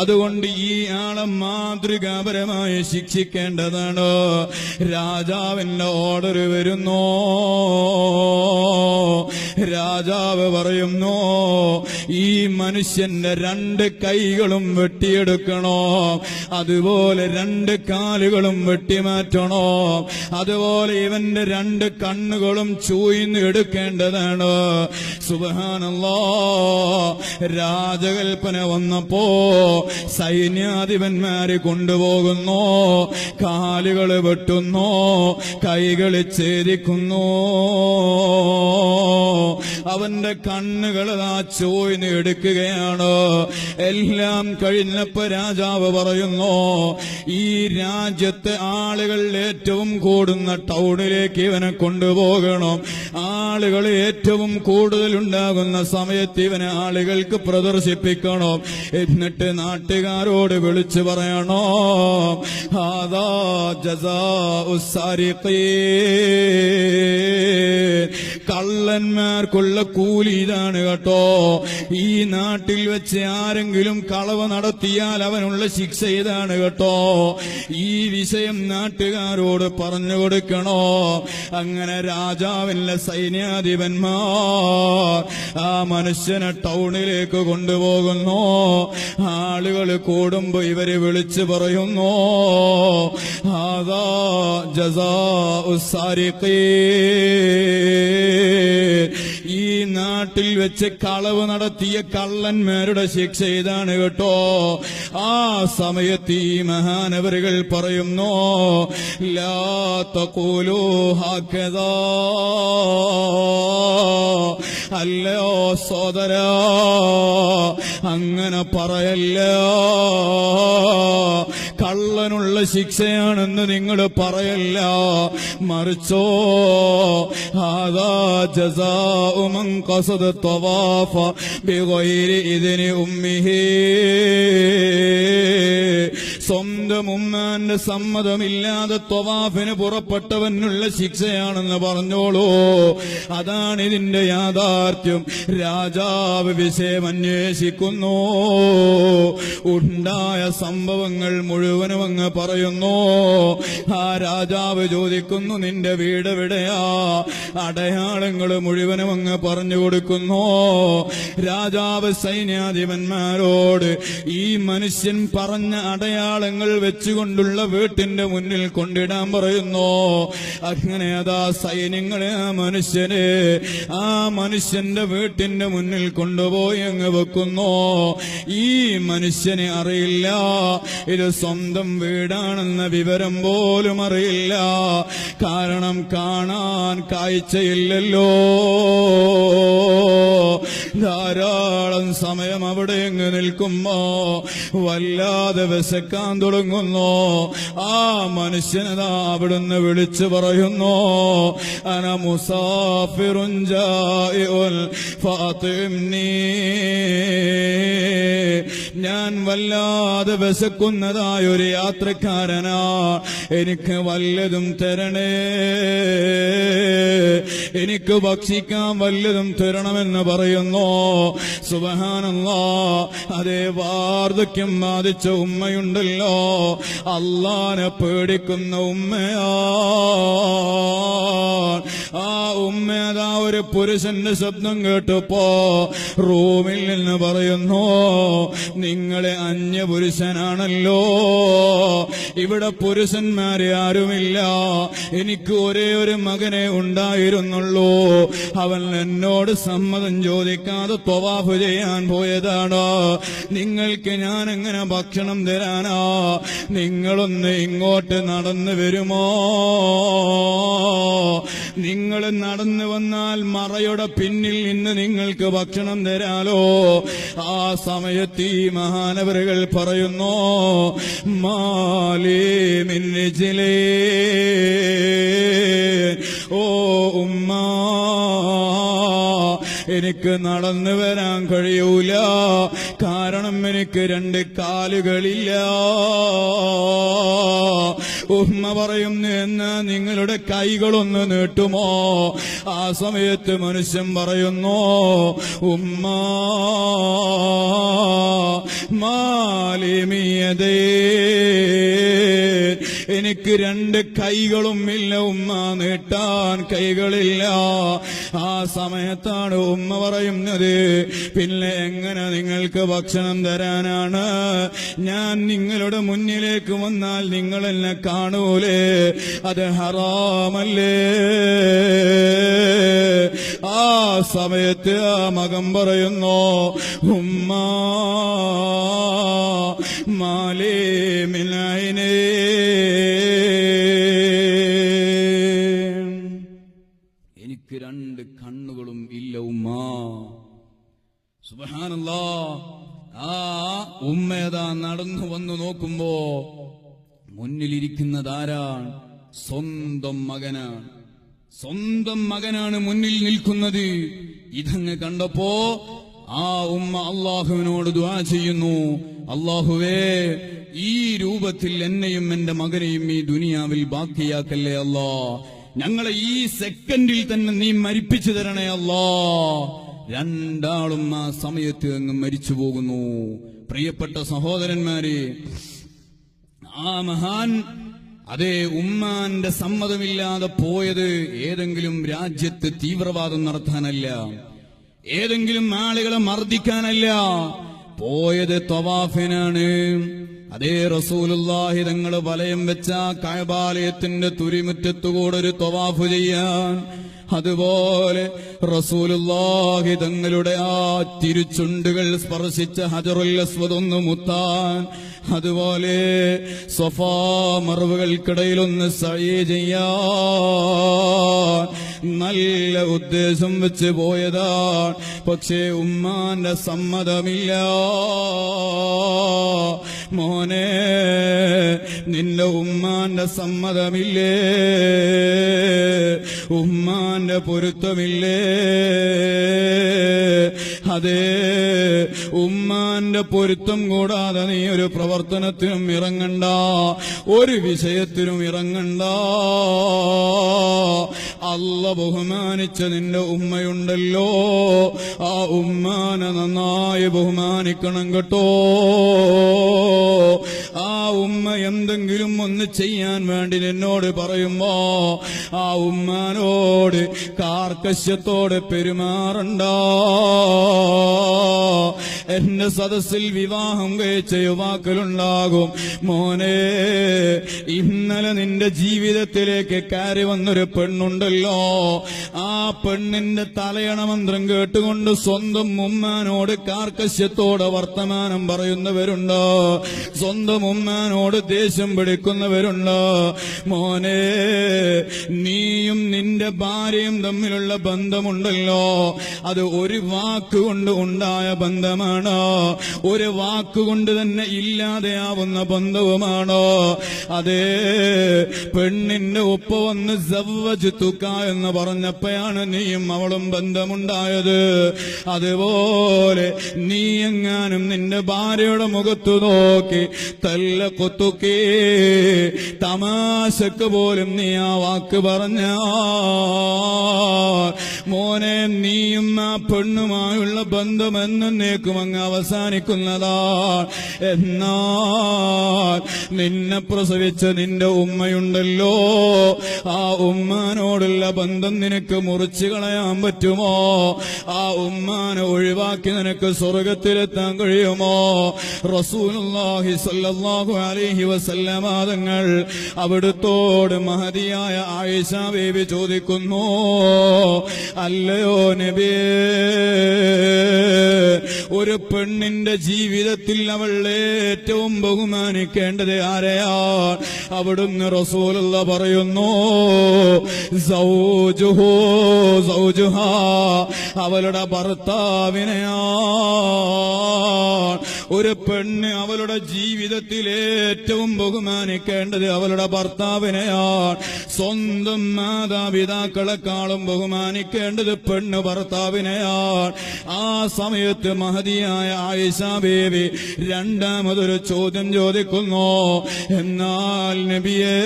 Speaker 1: അതുകൊണ്ട് ഈ ആളെ മാതൃകാപരമായി ശിക്ഷിക്കേണ്ടതാണ്. രാജാവിന്റെ ഓർഡർ വരുന്നു. രാജാവ് പറയുന്നു, ഈ മനുഷ്യന്റെ 2 കൈകളും വെട്ടിയെടുക്കണോ, അതുപോലെ 2 കാലുകളും വെട്ടിമാറ്റണോ, അതുപോലെ ഇവന്റെ 2 കണ്ണുകളും ചൂയിന്ന് എടുക്കേണ്ടതാണ്. സുബ്ഹാനല്ലാഹ്. രാജകൽപ്പന വന്നപ്പോ സൈന്യാധിപന്മാരെ കൊണ്ടുപോകുന്നു, കാലുകൾ വെട്ടുന്നു, കൈകൾ ഛേദിക്കുന്നു, അവന്റെ കണ്ണുകൾ ചോയ്ന്ന് എടുക്കുകയാണ്. എല്ലാം കഴിഞ്ഞപ്പോ രാജാവ് പറയുന്നു, ഈ രാജ്യത്തെ ആളുകൾ ഏറ്റവും കൂടുന്ന ടൗണിലേക്ക് ഇവനെ കൊണ്ടുപോകണം. ആളുകൾ ഏറ്റവും കൂടുതൽ ഉണ്ടാകുന്ന സമയത്ത് ഇവനെ ആളുകൾക്ക് പ്രദർശിപ്പിക്കണം. എന്നിട്ട് നാട്ടുകാരോട് വിളിച്ചു പറയണോ, ഹാദാ ജസാഉസ് സാരിഖീൻ, കള്ളന്മാർക്കുള്ള കൂലി ഇതാണ് കേട്ടോ. ഈ നാട്ടിൽ വെച്ച് ആരെങ്കിലും കളവ് നടത്തിയാൽ അവനുള്ള ശിക്ഷ ഇതാണ് കേട്ടോ. ഈ വിഷയം നാട്ടുകാരോട് പറഞ്ഞു കൊടുക്കണോ. അങ്ങനെ രാജാവിന്റെ സൈന്യാധിപന്മാർ ആ മനുഷ്യനെ ടൗണിലേക്ക് കൊണ്ടുപോകുന്നു. ആളുകൾ കൂടുമ്പോ ഇവര് വിളിച്ചു പറയുന്നു, ഹാദാ ജസാഉസ് സാരിഖീൻ, ഈ നാട്ടിൽ വെച്ച് കളവ് നടത്തിയ കള്ളന്മാരുടെ ശിക്ഷ ഇതാണ് കേട്ടോ. ആ സമയത്ത് ഈ മഹാനവറുകൾ പറയുന്നു, ലാ തഖൂലൂ ഹകദാ, അല്ലയോ സോദരാ, അങ്ങനെ പറയല്ല. കള്ളനുള്ള ശിക്ഷയാണെന്ന് നിങ്ങൾ പറയല്ല, മറിച്ചോ ഹാദാ ജസാഉ മൻ ഖസദ തവാഫ ബിഗൈരി ഇദ്നി ഉമ്മിഹി, സ്വന്തം ഉമ്മാന്റെ സമ്മതമില്ലാതെ തവാഫിന് പുറപ്പെട്ടവനുള്ള ശിക്ഷയാണെന്ന് പറഞ്ഞോളൂ. അതാണ് ഇതിന്റെ യാഥാർത്ഥ്യം. രാജാവ് വിഷയം അന്വേഷിക്കുന്നു. ഉണ്ടായ സംഭവങ്ങൾ മുഴുവനും അങ്ങ് പറയുന്നു. ആ രാജാവ് ചോദിക്കുന്നു, നിന്റെ വീട് എവിടെയാ? അടയാളങ്ങൾ മുഴുവനും അങ്ങ് പറഞ്ഞു കൊടുക്കുന്നു. രാജാവ് സൈന്യാധിപന്മാരോട് ഈ മനുഷ്യൻ പറഞ്ഞ അടയാളങ്ങൾ വെച്ചുകൊണ്ടുള്ള വീട്ടിന്റെ മുന്നിൽ കൊണ്ടിടാൻ പറയുന്നു. അങ്ങനെ അതാ സൈന്യങ്ങളെ ആ മനുഷ്യന്റെ വീട്ടിന്റെ മുന്നിൽ കൊണ്ടുപോയി അങ്ങ് വെക്കുന്നു. ഈ മനുഷ്യനെ അറിയില്ല ഇത് സ്വന്തം വീടാണെന്ന വിവരം പോലും അറിയില്ല. കാരണം കാണാൻ കാഴ്ചയില്ലല്ലോ. ധാരാളം സമയം അവിടെ അങ്ങ് നിൽക്കുമ്പോ വല്ലാതെ വിശക്കാൻ തുടങ്ങുന്നു. ആ മനുഷ്യനതാ അവിടുന്ന് വിളിച്ചു പറയുന്നു, അന മുസാഫിറുൻ ജാഇഉൽ ഫാതിംനി, ഞാൻ വല്ലാതെ വിശക്കുന്നതായ ഒരു യാത്രക്കാരനാ, എനിക്ക് വല്ലതും തരണേ, എനിക്ക് ഭക്ഷിക്കാൻ വല്ലതും തരണമെന്ന് പറയുന്നു. സുബ്ഹാനല്ലാഹ്, അതേ വാർദ്ധക്യം ബാധിച്ച ഉമ്മയുണ്ടല്ലോ, അല്ലാഹനെ പേടിക്കുന്ന ഉമ്മയാ. ആ ഉമ്മേതാ ഒരു പുരുഷന്റെ ശബ്ദം കേട്ടപ്പോ റൂമിൽ നിന്ന് പറയുന്നു, നിങ്ങളെ അന്യപുരുഷനാണല്ലോ, ഇവിടെ പുരുഷന്മാരെ ആരുമില്ല, എനിക്ക് ഒരേ ഒരു മകനെ ഉണ്ടായിരുന്നുള്ളൂ, അവൻ എന്നോട് സമ്മതം ചോദിക്കാതെ ത്വവാഫ് ചെയ്യാൻ പോയതാണ്, നിങ്ങൾക്ക് ഞാൻ എങ്ങനെ ഭക്ഷണം തരാനാ, നിങ്ങളൊന്ന് ഇങ്ങോട്ട് നടന്നു വരുമോ? നിങ്ങൾ നടന്നു വന്നാൽ മറയുടെ പിന്നിൽ നിന്ന് നിങ്ങൾക്ക് ഭക്ഷണം തരാലോ. ആ സമയത്ത് ഈ മഹാനവറുകൾ പറയുന്നു, മാലി മിൻ റിജ്ലി, ഓ ഉമ്മ, എനിക്ക് നടന്നു വരാൻ കഴിയൂല, കാരണം എനിക്ക് രണ്ട് കാലുകളില്ല. ഉമ്മ പറയുന്നു, എന്നാ നിങ്ങളുടെ കൈകളൊന്ന് നീട്ടുമോ? ആ സമയത്ത് മനുഷ്യൻ പറയുന്നു, ഉമ്മ മാലിമിയതേ, എനിക്ക് രണ്ട് കൈകളും ഇല്ല ഉമ്മ, നീട്ടാൻ കൈകളില്ല. ആ സമയത്താണ് ഉമ്മ പറയുന്നത്, പിന്നെ എങ്ങനെ നിങ്ങൾക്ക് ഭക്ഷണം തരാനാണ്? ഞാൻ നിങ്ങളുടെ മുന്നിലേക്ക് വന്നാൽ നിങ്ങൾ എന്നെ കാണൂലേ? അത് ഹറാമല്ലേ? ആ സമയത്ത് ആ മകൻ പറയുന്നു, ഉമ്മ മാലേ മിൻ ഐനൈൻ. എനിക്ക് 2 കണ്ണുകളും ഇല്ല ഉമ്മ. സുബ്ഹാനല്ലാഹ്. ആ ഉമ്മയതാ നടന്നു വന്നു നോക്കുമ്പോ മുന്നിലിരിക്കുന്നതാരാണ്? സ്വന്തം മകനാണ്. സ്വന്തം മകനാണ് മുന്നിൽ നിൽക്കുന്നത്. ഇതങ്ങ് കണ്ടപ്പോ ആ ഉമ്മ അള്ളാഹുവിനോട് ദുആ ചെയ്യുന്നു, അള്ളാഹുവേ, ഈ രൂപത്തിൽ എന്നെയും എന്റെ മകനെയും ഈ ദുനിയാവിൽ ബാക്കിയാക്കല്ലേ അല്ലാ. ഞങ്ങളെ ഈ സെക്കൻഡിൽ തന്നെ നീ മരിപ്പിച്ചു തരണേ അല്ലാ. 2 ആളും ആ സമയത്ത് അങ്ങ് മരിച്ചു പോകുന്നു. പ്രിയപ്പെട്ട സഹോദരന്മാരെ, ആ മഹാൻ അതേ ഉമ്മാന്റെ സമ്മതമില്ലാതെ പോയത് ഏതെങ്കിലും രാജ്യത്ത് തീവ്രവാദം നടത്താനല്ല, ഏതെങ്കിലും ആളുകളെ മർദ്ദിക്കാനല്ല, പോയത് തവാഫിനാണ്. അതേ റസൂലുള്ളാഹി തങ്ങൾ വലയം വെച്ച കഅബാലയത്തിന്റെ തുരിമുറ്റത്തുകൂടെ ഒരു തവാഫ് ചെയ്യാൻ, അതുപോലെ റസൂലുള്ളാഹി തങ്ങളുടെ ആ തിരുചുണ്ടുകൾ സ്പർശിച്ച ഹജറുൽ അസ്വദ് ഒന്ന് മുത്താൻ, അതുപോലെ സഫാ മർവകൾക്കിടയിലൊന്ന് സഈ ചെയ്യാൻ നല്ല ഉദ്ദേശം വെച്ച് പോയതാണ്. പക്ഷേ ഉമ്മാന്റെ സമ്മതമില്ല. മോനെ, നിന്റെ ഉമ്മാന്റെ സമ്മതമില്ലേ? ഉമ്മാന്റെ പൊരുത്തമില്ലേ? അതേ, ഉമ്മാന്റെ പൊരുത്തം കൂടാതെ നീ ഒരു പ്രവർത്തനത്തിനും ഇറങ്ങണ്ട, ഒരു വിഷയത്തിനും ഇറങ്ങണ്ട. അല്ല ബഹുമാനിച്ച നിന്റെ ഉമ്മയുണ്ടല്ലോ, ആ ഉമ്മാനെ നന്നായി ബഹുമാനിക്കണം കേട്ടോ. ആ ഉമ്മ എന്തെങ്കിലും ഒന്ന് ചെയ്യാൻ വേണ്ടി നിന്നോട് പറയുമ്പോ ആ ഉമ്മാനോട് കാർക്കശ്യത്തോടെ പെരുമാറണ്ട. എന്റെ സദസ്സിൽ വിവാഹം കഴിച്ച യുവാക്കളുണ്ടാകും. മോനെ, ഇന്നലെ നിന്റെ ജീവിതത്തിലേക്ക് കയറി വന്നൊരു പെണ്ണുണ്ടല്ലോ, ആ പെണ്ണിന്റെ തലയണ മന്ത്രം കേട്ടുകൊണ്ട് സ്വന്തം ഉമ്മാനോട് കാർക്കശ്യത്തോടെ വർത്തമാനം പറയുന്നവരുണ്ട്, സ്വന്തം ഉമ്മാനോട് ദേഷ്യം പിടിക്കുന്നവരുണ്ട്. മോനെ, നീയും നിന്റെ ഭാര്യയും തമ്മിലുള്ള ബന്ധമുണ്ടല്ലോ, അത് ഒരു വാക്കുകൊണ്ട് ഉണ്ടായ ബന്ധമാണ്, ഒരു വാക്കുകൊണ്ട് തന്നെ ഇല്ലാതെയാവുന്ന ബന്ധവുമാണ്. അതേ, പെണ്ണിന്റെ ഉപ്പ വന്ന് സവ്വജ്തുക എന്ന് പറഞ്ഞപ്പോഴാണ് നീയും അവളും ബന്ധമുണ്ടായത്. അതുപോലെ നീ എങ്ങാനും നിന്റെ ഭാര്യയുടെ മുഖത്തു നോക്കി തല്ല കൊത്തുക്കേ തമാശക്ക് പോലും നീ ആ വാക്ക് പറഞ്ഞ മോനെ, നീയും ആ പെണ്ണുമായുള്ള ബന്ധം എന്നേക്കും അങ്ങ് അവസാനിക്കുന്നതാണ്. എന്നാൽ നിന്നെ പ്രസവിച്ച നിന്റെ ഉമ്മയുണ്ടല്ലോ, ആ ഉമ്മാനോടുള്ള ബന്ധം നിനക്ക് മുറിച്ചു കളയാൻ പറ്റുമോ? ആ ഉമ്മാനെ ഒഴിവാക്കി നിനക്ക് സ്വർഗത്തിലെത്താൻ കഴിയുമോ? റസൂലുള്ളാഹി സ്വല്ലല്ലാഹു അലൈഹി വസല്ലമ തങ്ങൾ അവിടുത്തോട് മഹദിയായ ആയിഷ ബീവി ചോദിക്കുന്നു, അല്ലയോ നബിയേ, ഒരു പെണ്ണിന്റെ ജീവിതത്തിൽ അവൾ ഏറ്റവും ബഹുമാനിക്കേണ്ടത് ആരെയാണ്? അവിടുന്ന് റസൂലുള്ള പറയുന്നു, സൗജുഹു സൗജുഹാ, അവളുടെ ഭർത്താവിനെയാണ്. ഒരു പെണ്ണ് അവളുടെ ജീവിതത്തിൽ ഏറ്റവും ബഹുമാനിക്കേണ്ടത് അവളുടെ ഭർത്താവിനെയാണ്. സ്വന്തം മാതാപിതാക്കളെക്കാളും ബഹുമാനിക്കേണ്ടത് പെണ്ണ് ഭർത്താവിനെയാണ്. ആ സമയത്ത് മഹദിയായ ആയിഷ ബീവി രണ്ടാമതൊരു ചോദ്യം ചോദിക്കുന്നു, എന്നാൽ നബിയേ,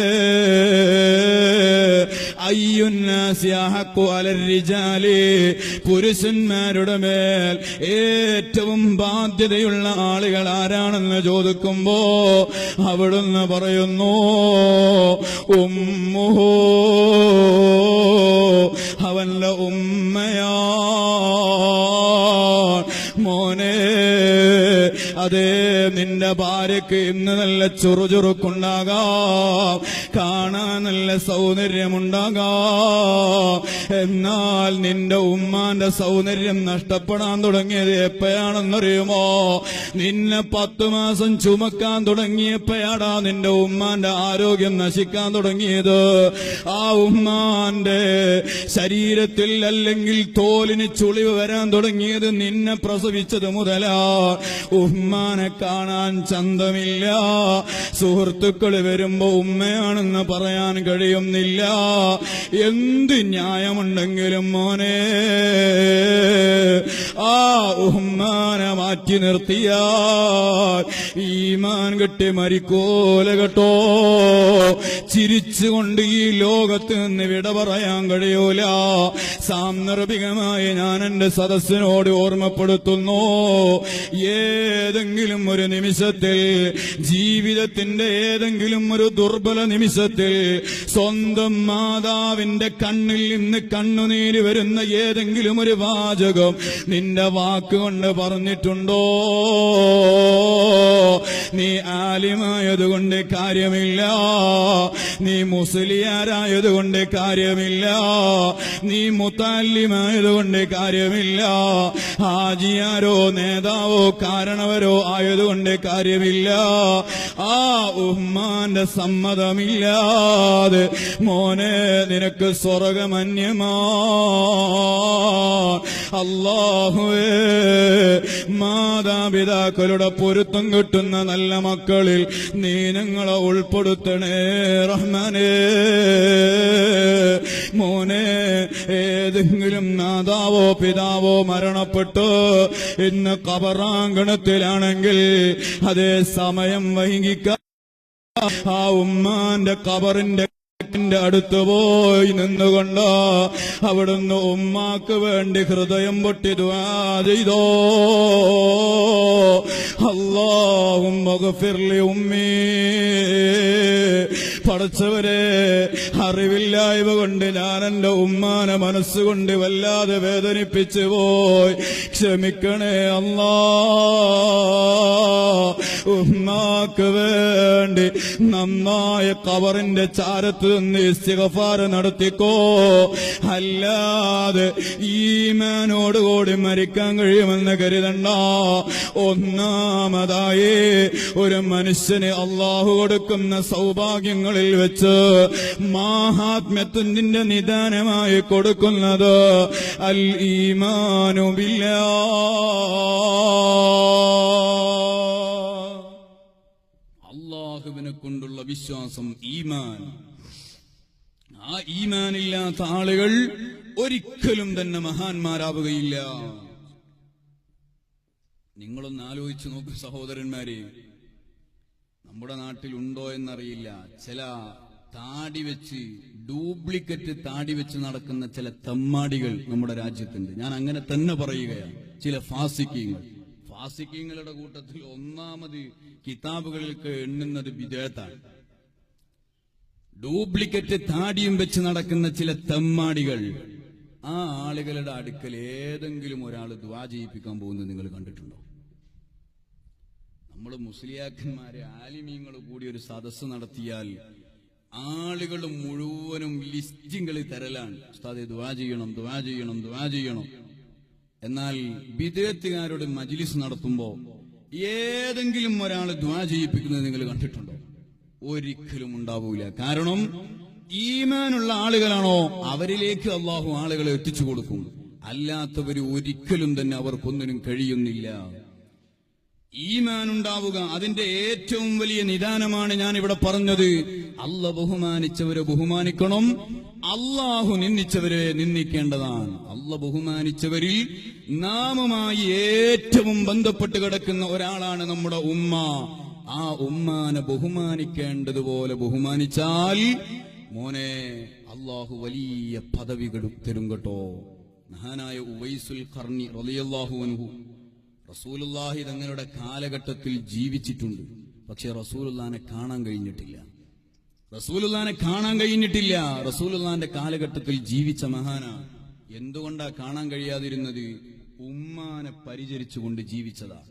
Speaker 1: അയ്യുന്നാസി അഹഖു അലർരിജാലി, പുരുഷന്മാരുടെ മേൽ ഏറ്റവും ബാധ്യതയുള്ള ആളുകൾ ആരാണെന്ന് ചോദിക്കുമ്പോ അവിടുന്ന് പറയുന്നു, ഉമ്മുഹു, അവന്റെ ഉമ്മയാ. മോനെ, അതേ നിന്റെ ഭാര്യക്ക് ഇന്ന് നല്ല ചുറുചുറുക്കുണ്ടാകാം, കാണാൻ നല്ല സൗന്ദര്യമുണ്ടാകാം. എന്നാൽ നിന്റെ ഉമ്മാന്റെ സൗന്ദര്യം നഷ്ടപ്പെടാൻ തുടങ്ങിയത് എപ്പോഴാണെന്നറിയുമോ? നിന്നെ 10 മാസം ചുമക്കാൻ തുടങ്ങിയപ്പോഴാടാ നിന്റെ ഉമ്മാന്റെ ആരോഗ്യം നശിക്കാൻ തുടങ്ങിയത്. ആ ഉമ്മാന്റെ ശരീരത്തിൽ അല്ലെങ്കിൽ തോലിന് ചുളിവ് വരാൻ തുടങ്ങിയത് നിന്നെ പ്രസവിച്ചത് മുതലാ. ഉമ്മാനെ കാണാൻ ചന്തമില്ല, സുഹൃത്തുക്കൾ വരുമ്പോ ഉമ്മയാണെന്ന് പറയാൻ കഴിയുന്നില്ല. എന്ത് ന്യായമുണ്ടെങ്കിലും മോനെ ആ ഉമ്മാനെ മാറ്റി നിർത്തിയാൽ ഈമാൻ കെട്ടി മരിക്കോല കേട്ടോ. ചിരിച്ചുകൊണ്ട് ഈ ലോകത്ത് നിന്ന് വിട പറയാൻ കഴിയൂല. സാന്ദർഭികമായി ഞാൻ എന്റെ സദസ്സിനോട് ഓർമ്മപ്പെടുത്തുന്നു, ഏതെങ്കിലും ഒരു നിമിഷത്തിൽ, ജീവിതത്തിന്റെ ഏതെങ്കിലും ഒരു ദുർബല നിമിഷത്തിൽ സ്വന്തം മാതാവിന്റെ കണ്ണിൽ നിന്ന് കണ്ണുനീര് വരുന്ന ഏതെങ്കിലും ഒരു വാചകം നിന്റെ വാക്കുകൊണ്ട് പറഞ്ഞിട്ടുണ്ടോ? നീ ആലിമായതുകൊണ്ട് കാര്യമില്ല, നീ മുസ്ലിയാരായതുകൊണ്ട് കാര്യമില്ല, നീ മുത്തല്ലിമായതുകൊണ്ട് കാര്യമില്ല, ഹാജിയാരോ നേതാവോ കാരണവരോ ആയതുകൊണ്ട് കാര്യമില്ല. ആ ഉമ്മാന്റെ സമ്മതമില്ലാതെ മോനെ നിനക്ക് സ്വർഗമന്യമാ. അല്ലാഹുവേ, മാതാപിതാക്കളുടെ പൊരുത്തം കിട്ടുന്ന നല്ല മക്കളിൽ നീ ഞങ്ങളെ ഉൾപ്പെടുത്തണേ റഹ്മാനേ. മോനെ, ഏതെങ്കിലും മാതാവോ പിതാവോ മരണപ്പെട്ടു ഇന്ന് ഖബറാങ്കണത്തിലാണെങ്കിൽ അതേ സമയം വൈകിക്ക ആ ഉമ്മാന്റെ ഖബറിന്റെ അടുത്ത് പോയി നിന്നുകൊണ്ട് അവിടുന്ന് ഉമ്മാക്ക് വേണ്ടി ഹൃദയം പൊട്ടി ദുആ ചെയ്തോ. അല്ലാഹുമ്മ ഗഫിർ ലി ഉമ്മീ. പടച്ചവരെ, അറിവില്ലായ്മ കൊണ്ട് ഞാൻ എന്റെ ഉമ്മാനെ മനസ്സുകൊണ്ട് വല്ലാതെ വേദനിപ്പിച്ചു പോയി, ക്ഷമിക്കണേ അല്ലാ. ഉമ്മാക്ക് വേണ്ടി നന്നായ ഖബറിന്റെ ചാരത്ത് നിന്ന് ഇസ്തിഗ്ഫാർ നടത്തിക്കോ. അല്ലാതെ ഈമാനോടുകൂടി മരിക്കാൻ കഴിയുമെന്ന് കരുതണ്ട. ഒന്നാമതായി ഒരു മനുഷ്യന് അള്ളാഹു കൊടുക്കുന്ന സൗഭാഗ്യങ്ങളിൽ വെച്ച് മാഹാത്മ്യത്തിന്റെ നിദാനമായി കൊടുക്കുന്നത് അൽ ഈമാനു ബില്ലാഹ്. അള്ളാഹുവിനെ കൊണ്ടുള്ള വിശ്വാസം, ഈമാൻ. ആ ഈമാനില്ലാത്ത ആളുകൾ ഒരിക്കലും തന്നെ മഹാന്മാരാവുകയില്ല. നിങ്ങളൊന്ന് ആലോചിച്ചു നോക്കൂ സഹോദരന്മാരെ, നമ്മുടെ നാട്ടിലുണ്ടോ എന്നറിയില്ല, ചില താടി വെച്ച് ഡ്യൂപ്ലിക്കേറ്റ് താടി വെച്ച് നടക്കുന്ന ചില തെമ്മാടികൾ നമ്മുടെ രാജ്യത്തുണ്ട്. ഞാൻ അങ്ങനെ തന്നെ പറയുകയാണ്. ചില ഫാസിക്കീങ്ങളുടെ കൂട്ടത്തിൽ ഒന്നാമത് കിതാബുകൾക്ക് എണ്ണുന്നത് ബിദ്അത്താണ്. ഡ്യൂപ്ലിക്കേറ്റ് താടിയും വെച്ച് നടക്കുന്ന ചില തെമ്മാടികൾ. ആ ആളുകളുടെ അടുക്കൽ ഏതെങ്കിലും ഒരാൾ ദുആ ചെയ്യിപ്പിക്കാൻ പോകുന്നത് നിങ്ങൾ കണ്ടിട്ടുണ്ടോ? നമ്മൾ മുസ്ലിയാക്കന്മാരെ ആലിമീങ്ങൾ കൂടി ഒരു സദസ്സ് നടത്തിയാൽ ആളുകൾ മുഴുവനും ലിസ്റ്റുകൾ തരലാണ്, ഉസ്താദേ ദുആ ചെയ്യണം, ദുആ ചെയ്യണം, ദുആ ചെയ്യണം. എന്നാൽ ബിദ്അത്തുകാരുടെ മജ്ലിസ് നടത്തുമ്പോ ഏതെങ്കിലും ഒരാൾ ദുആ ചെയ്യിപ്പിക്കുന്നത് നിങ്ങൾ കണ്ടിട്ടുണ്ടോ? ഒരിക്കലും ഉണ്ടാവൂല. കാരണം ഈമാനുള്ള ആളുകളാണോ അവരിലേക്ക് അള്ളാഹു ആളുകളെ എത്തിച്ചു കൊടുക്കും. അല്ലാത്തവര് ഒരിക്കലും തന്നെ അവർക്കൊന്നിനും കഴിയുന്നില്ല. ഈമാൻ ഉണ്ടാവുക അതിന്റെ ഏറ്റവും വലിയ നിദാനമാണ് ഞാൻ ഇവിടെ പറഞ്ഞത്. അല്ലാഹു ബഹുമാനിച്ചവരെ ബഹുമാനിക്കണം, അള്ളാഹു നിന്ദിച്ചവരെ നിന്ദിക്കേണ്ടതാണ്. അല്ലാഹു ബഹുമാനിച്ചവരിൽ നാമുമായി ഏറ്റവും ബന്ധപ്പെട്ട് കിടക്കുന്ന ഒരാളാണ് നമ്മുടെ ഉമ്മ. ആ ഉമ്മാനെ ബഹുമാനിക്കേണ്ടതുപോലെ ബഹുമാനിച്ചാൽ മോനെ അള്ളാഹു വലിയ പദവികൾ തരും കേട്ടോ. മഹാനായ ഉവൈസുൽ ഖർനി റളിയല്ലാഹു അൻഹു റസൂലുള്ളാഹി തങ്ങളുടെ കാലഘട്ടത്തിൽ ജീവിച്ചിട്ടുണ്ട്. പക്ഷെ റസൂലുള്ളാഹിനെ കാണാൻ കഴിഞ്ഞിട്ടില്ല. റസൂലുള്ളാഹിന്റെ കാലഘട്ടത്തിൽ ജീവിച്ച മഹാനാണ്. എന്തുകൊണ്ടാ കാണാൻ കഴിയാതിരുന്നത്? ഉമ്മാനെ പരിചരിച്ചുകൊണ്ട് ജീവിച്ചതാ.